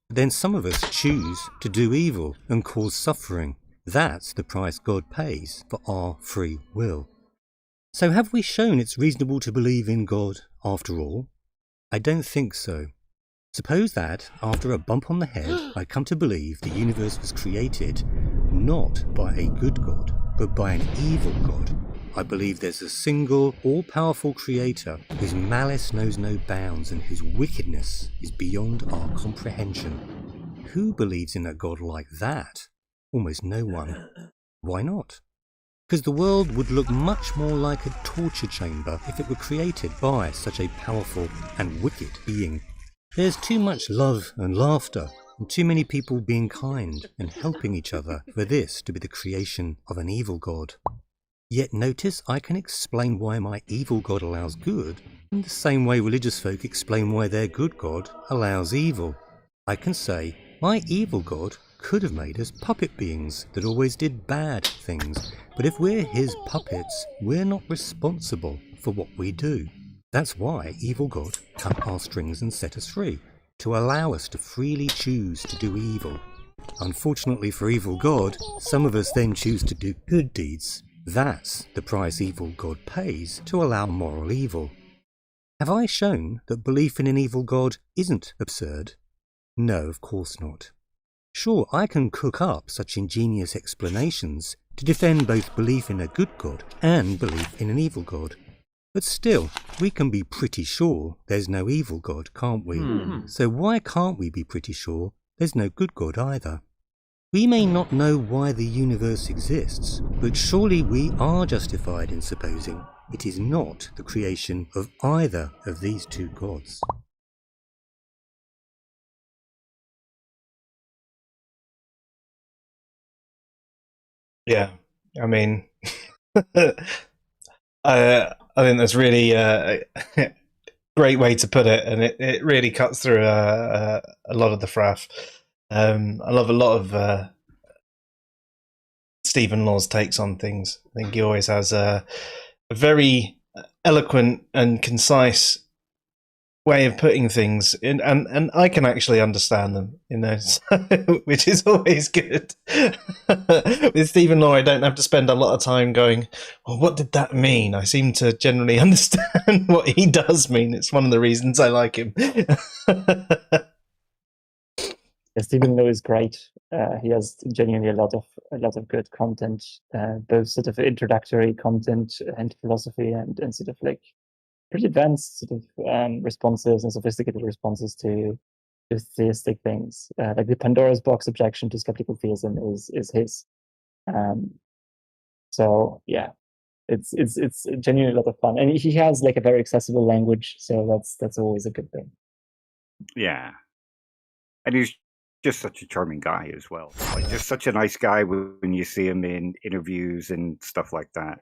But then some of us choose to do evil and cause suffering. That's the price God pays for our free will. So have we shown it's reasonable to believe in God after all? I don't think so. Suppose that, after a bump on the head, I come to believe the universe was created not by a good God, but by an evil God. I believe there's a single, all-powerful creator whose malice knows no bounds and whose wickedness is beyond our comprehension. Who believes in a God like that? Almost no one. Why not? Because the world would look much more like a torture chamber if it were created by such a powerful and wicked being. There's too much love and laughter, and too many people being kind and helping each other for this to be the creation of an evil God. Yet notice I can explain why my evil God allows good, in the same way religious folk explain why their good God allows evil. I can say, my evil God could have made us puppet beings that always did bad things, but if we're his puppets, we're not responsible for what we do. That's why evil God cut our strings and set us free, to allow us to freely choose to do evil. Unfortunately for evil God, some of us then choose to do good deeds. That's the price evil God pays to allow moral evil. Have I shown that belief in an evil God isn't absurd? No, of course not. Sure, I can cook up such ingenious explanations to defend both belief in a good God and belief in an evil God. But still, we can be pretty sure there's no evil God, can't we? So why can't we be pretty sure there's no good God either? We may not know why the universe exists, but surely we are justified in supposing it is not the creation of either of these two gods. Yeah, I mean, I think that's really a great way to put it, and it really cuts through a lot of the fraff. I love a lot of Stephen Law's takes on things. I think he always has a very eloquent and concise way of putting things in, and I can actually understand them, which is always good. With Stephen Law, I don't have to spend a lot of time going, well, what did that mean? I seem to generally understand what he does mean. It's one of the reasons I like him. Stephen Law is great. He has genuinely a lot of good content, both sort of introductory content and philosophy, and sort of like pretty advanced sort of responses and sophisticated responses to theistic things. Like the Pandora's box objection to skeptical theism is his. So yeah, it's genuinely a lot of fun, and he has like a very accessible language, so that's always a good thing. Yeah, and he's just such a charming guy as well. Like, just such a nice guy when you see him in interviews and stuff like that.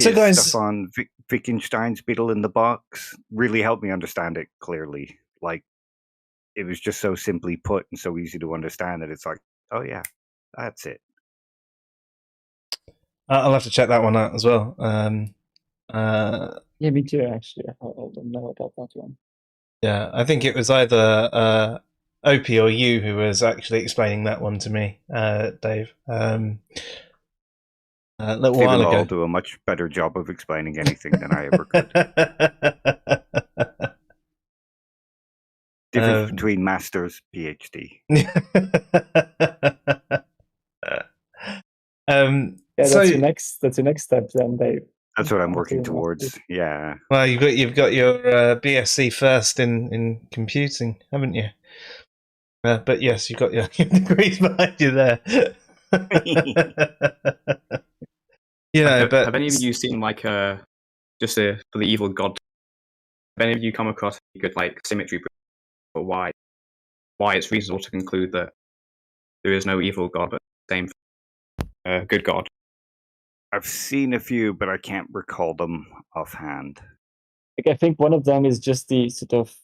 So, guys, stuff on Wittgenstein's Beetle in the Box really helped me understand it clearly. Like, it was just so simply put and so easy to understand that it's like, oh yeah, that's it. I'll have to check that one out as well. Yeah, me too. Actually, I don't know about that one. Yeah, I think it was either Opie or you who was actually explaining that one to me, Dave. A little while ago. I'll do a much better job of explaining anything than I ever could. Difference between master's, PhD. That's your next step, then, Dave. That's what I'm working towards. Yeah. Well, you've got your BSc first in computing, haven't you? But yes, you've got your degrees behind you there. But have any of you seen like for the evil God? Have any of you come across a good like symmetry for why it's reasonable to conclude that there is no evil God but the same good God? I've seen a few, but I can't recall them offhand. Like, I think one of them is just the sort of,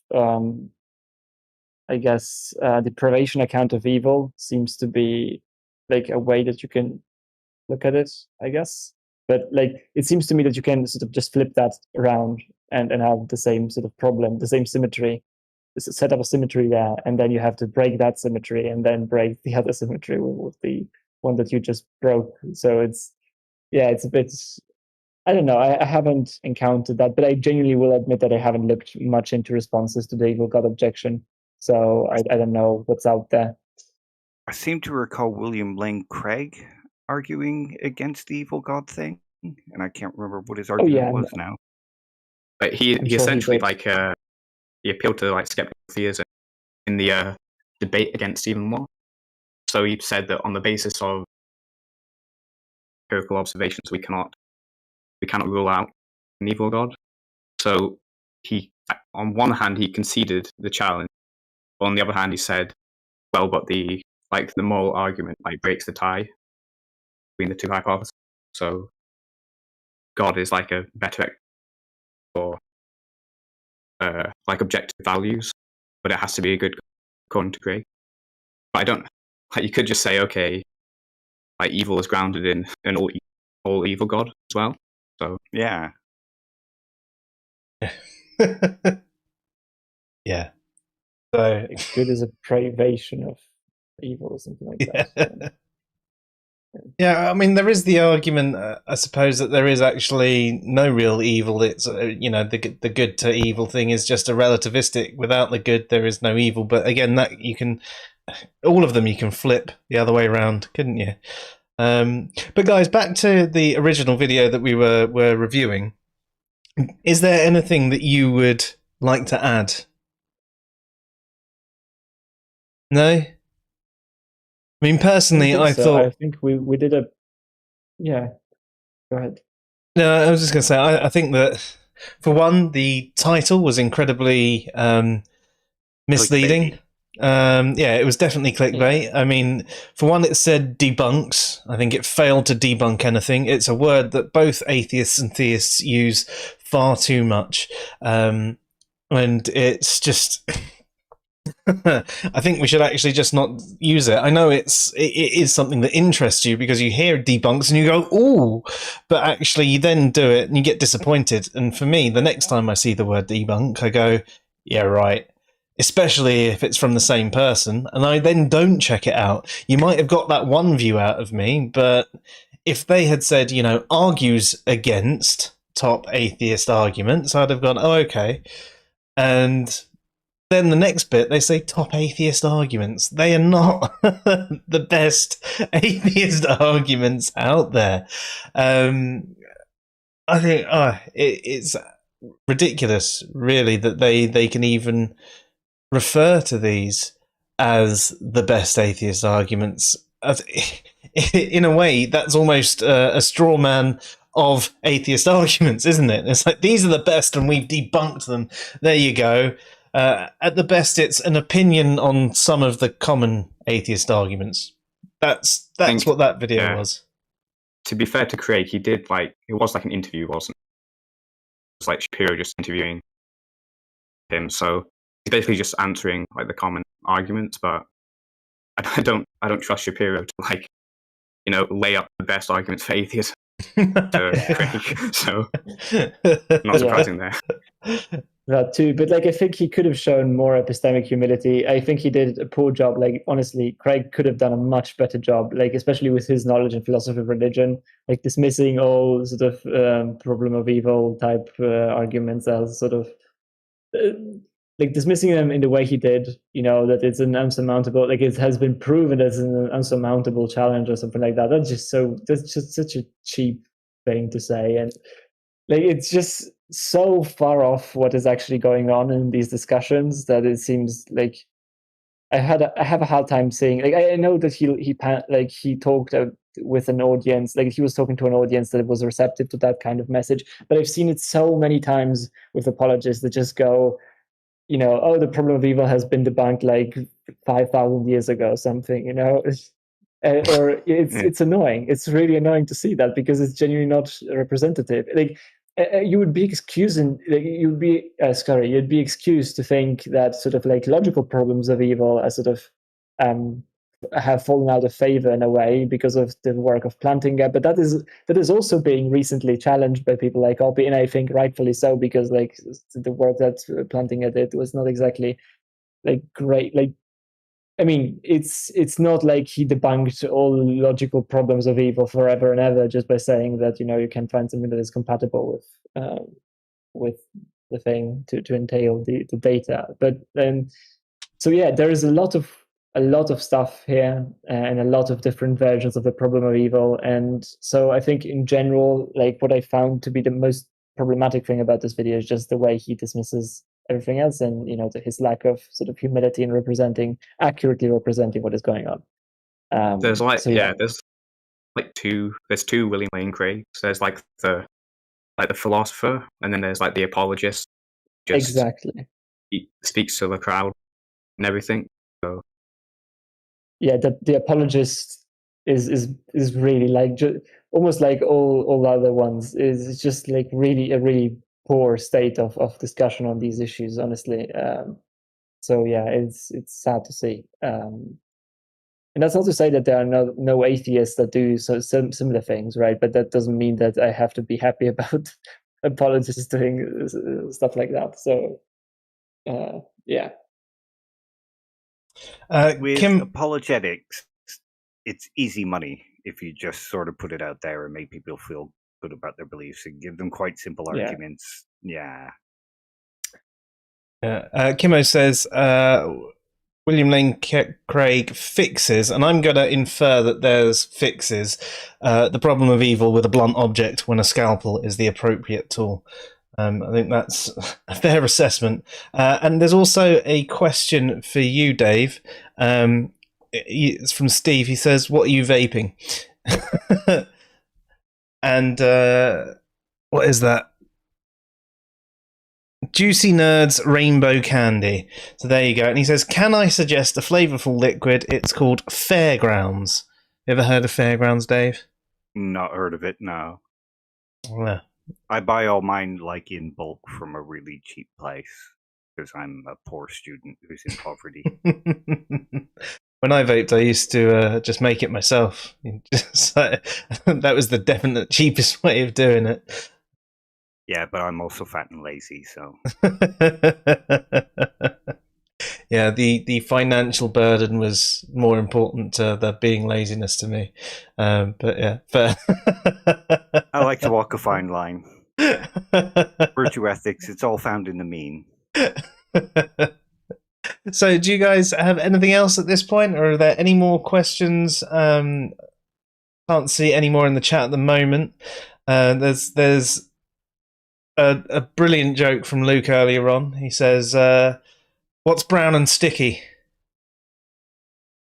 I guess, the privation account of evil seems to be like a way that you can look at it, I guess. But like, it seems to me that you can sort of just flip that around and have the same sort of problem, the same symmetry, set up a symmetry there, and then you have to break that symmetry and then break the other symmetry with the one that you just broke. So it's a bit I don't know. I haven't encountered that, but I genuinely will admit that I haven't looked much into responses to the evil God objection. So I don't know what's out there. I seem to recall William Lane Craig arguing against the evil God thing, and I can't remember what his argument was now. But he I'm sure essentially he did. he appealed to like skeptical theism in the debate against Stephen Moore. So he said that on the basis of empirical observations, we cannot rule out an evil God. So he, on one hand, he conceded the challenge. But on the other hand, he said, well, but the moral argument breaks the tie between the two hypotheses. So God is like a better for objective values, but it has to be a good according to Craig. But I don't you could just say, okay, evil is grounded in an all evil God as well. So yeah. Yeah. So good is a privation of evil or something like that. Yeah, I mean, there is the argument, I suppose, that there is actually no real evil. It's the good to evil thing is just a relativistic. Without the good, there is no evil. But again, that you can, all of them, you can flip the other way around, couldn't you? But guys, back to the original video that we were reviewing. Is there anything that you would like to add? No? I mean, personally, I think we did a... Yeah, go ahead. No, I was just going to say, I think that, for one, the title was incredibly misleading. Yeah, it was definitely clickbait. I mean, for one, it said debunks. I think it failed to debunk anything. It's a word that both atheists and theists use far too much. And it's just... I think we should actually just not use it. I know it is something that interests you because you hear debunks and you go, ooh, but actually you then do it and you get disappointed. And for me, the next time I see the word debunk, I go, yeah, right. Especially if it's from the same person, and I then don't check it out. You might have got that one view out of me, but if they had said, argues against top atheist arguments, I'd have gone, oh, okay. And then the next bit, they say top atheist arguments. They are not the best atheist arguments out there. I think it's ridiculous, really, that they can even refer to these as the best atheist arguments. In a way, that's almost a straw man of atheist arguments, isn't it? It's like, these are the best and we've debunked them. There you go. At the best, it's an opinion on some of the common atheist arguments. That's what that video was. To be fair to Craig, he did it was like an interview, wasn't it? It was like Shapiro just interviewing him, so he's basically just answering the common arguments. But I don't trust Shapiro to lay up the best arguments for atheism to Craig. So not surprising there. That too, but I think he could have shown more epistemic humility. I think he did a poor job. Honestly, Craig could have done a much better job, especially with his knowledge and philosophy of religion, dismissing all sort of problem of evil type arguments as sort of dismissing them in the way he did. That it's an unsurmountable, it has been proven as an unsurmountable challenge or something like that. That's just such a cheap thing to say, and it's just so far off what is actually going on in these discussions that it seems like I have a hard time seeing. I know that he talked with an audience, he was talking to an audience that was receptive to that kind of message. But I've seen it so many times with apologists that just go, oh, the problem of evil has been debunked 5,000 years ago, or something, or it's annoying. It's really annoying to see that because it's genuinely not representative. You would be excused, you'd be excused to think that sort of logical problems of evil are sort of have fallen out of favor in a way because of the work of Plantinga, but that is also being recently challenged by people like Oppie, and I think rightfully so, because the work that Plantinga did was not exactly great. I mean, it's not like he debunked all logical problems of evil forever and ever just by saying that, you know, you can find something that is compatible with the thing to entail the data. But so yeah, there is a lot of stuff here and a lot of different versions of the problem of evil. And so I think in general, like what I found to be the most problematic thing about this video is just the way he dismisses everything else, and, you know, his lack of sort of humility in accurately representing what is going on. There's so, yeah. there's two William Lane Craigs. There's like the philosopher, and then there's like the apologist. Exactly. He speaks to the crowd and everything. So yeah, the apologist is really like almost like all other ones is just like really a really poor state of discussion on these issues, honestly. So yeah, it's sad to see. And that's not to say that there are no atheists that do similar things, right? But that doesn't mean that I have to be happy about apologists doing stuff like that. So yeah. With Kim, apologetics, it's easy money if you just sort of put it out there and make people feel good about their beliefs and give them quite simple arguments. Yeah. Kimmo says William Lane Craig fixes, and I'm going to infer that there's fixes, the problem of evil with a blunt object when a scalpel is the appropriate tool. I think that's a fair assessment. And there's also a question for you, Dave. It's from Steve. He says, "What are you vaping?" And what is that? Juicy Nerds Rainbow Candy. So there you go. And he says, "Can I suggest a flavourful liquid? It's called Fairgrounds." You ever heard of Fairgrounds, Dave? Not heard of it, no. Yeah. I buy all mine like in bulk from a really cheap place because I'm a poor student who's in poverty. When I vaped, I used to just make it myself. That was the definite cheapest way of doing it. Yeah, but I'm also fat and lazy, so. Yeah, the financial burden was more important to the being laziness to me. But yeah, fair. I like to walk a fine line. Virtue ethics, it's all found in the mean. So do you guys have anything else at this point, or are there any more questions? Can't see any more in the chat at the moment. There's a brilliant joke from Luke earlier on. He says, "What's brown and sticky?"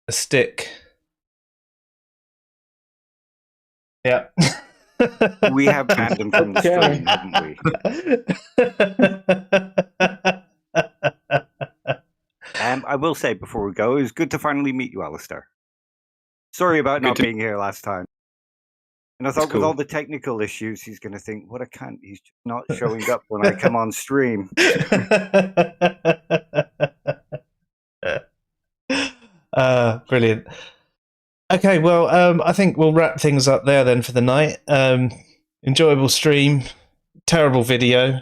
A stick. Yeah. We have banned them from the stream, haven't we? I will say before we go, it was good to finally meet you, Alistair. Sorry about not being here last time. And I thought with all the technical issues, he's going to think, what a cunt, he's just not showing up when I come on stream. Brilliant. Okay, well, I think we'll wrap things up there then for the night. Enjoyable stream, terrible video.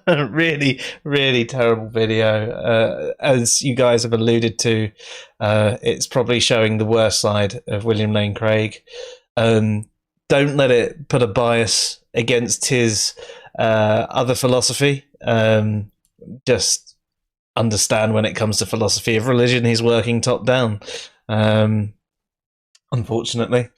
Really, really terrible video. As you guys have alluded to, it's probably showing the worst side of William Lane Craig. Don't let it put a bias against his other philosophy. Just understand when it comes to philosophy of religion, he's working top down. Unfortunately.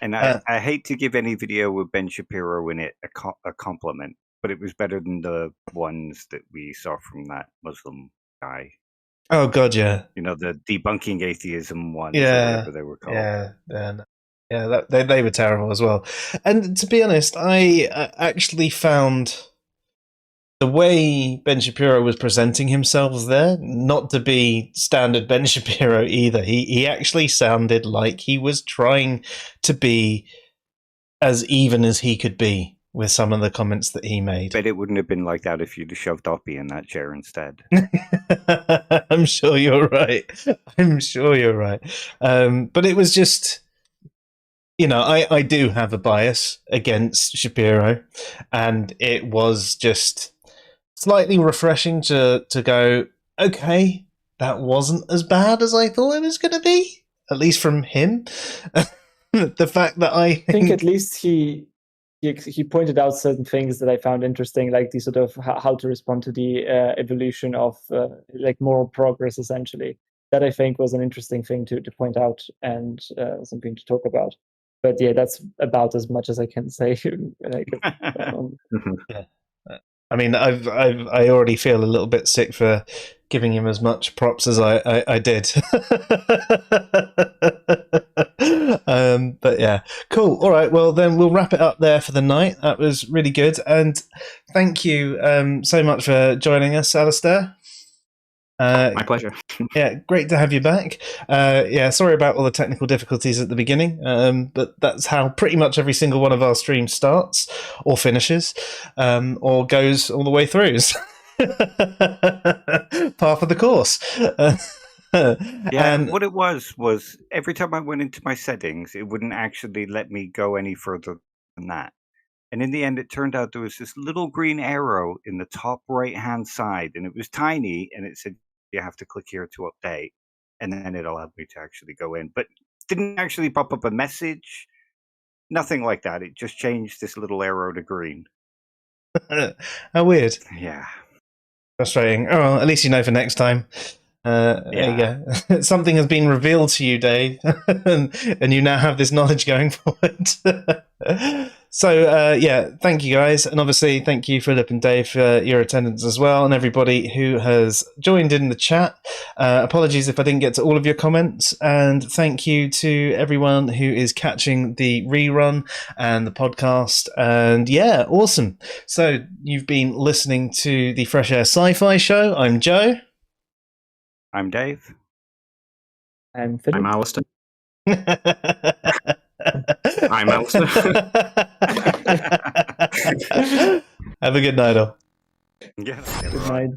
And I hate to give any video with Ben Shapiro in it a compliment, but it was better than the ones that we saw from that Muslim guy. Oh God, yeah. You know, the debunking atheism ones, yeah, whatever they were called. Yeah, they were terrible as well. And to be honest, I actually found the way Ben Shapiro was presenting himself there not to be standard Ben Shapiro either. He actually sounded like he was trying to be as even as he could be with some of the comments that he made. Bet it wouldn't have been like that if you'd have shoved Oppie in that chair instead. I'm sure you're right. But it was just, you know, I do have a bias against Shapiro, and it was just slightly refreshing to go, okay, that wasn't as bad as I thought it was going to be, at least from him. The fact that I think at least he pointed out certain things that I found interesting, like the sort of how to respond to the evolution of like moral progress, essentially. That I think was an interesting thing to point out and something to talk about. But yeah, that's about as much as I can say. Yeah. I mean, I already feel a little bit sick for giving him as much props as I did. But yeah, cool. All right, well then we'll wrap it up there for the night. That was really good, and thank you so much for joining us, Alistair. My pleasure. Yeah, great to have you back. Yeah, sorry about all the technical difficulties at the beginning, but that's how pretty much every single one of our streams starts or finishes or goes all the way through. Part of the course. Yeah, what it was every time I went into my settings, it wouldn't actually let me go any further than that. And in the end, it turned out there was this little green arrow in the top right-hand side, and it was tiny, and it said, you have to click here to update. And then it allowed me to actually go in. But didn't actually pop up a message, nothing like that. It just changed this little arrow to green. How weird. Yeah. Frustrating. Oh, well, at least you know for next time. There you go. Something has been revealed to you, Dave, and you now have this knowledge going forward. So, yeah, thank you guys. And obviously, thank you, Philip and Dave, for your attendance as well, and everybody who has joined in the chat. Apologies if I didn't get to all of your comments. And thank you to everyone who is catching the rerun and the podcast. And yeah, awesome. So, you've been listening to the Fresh Air Sci-Fi Show. I'm Joe. I'm Dave. I'm Philip. I'm Alistair. I'm Alistair. Have a good night, all. Yeah. Good night.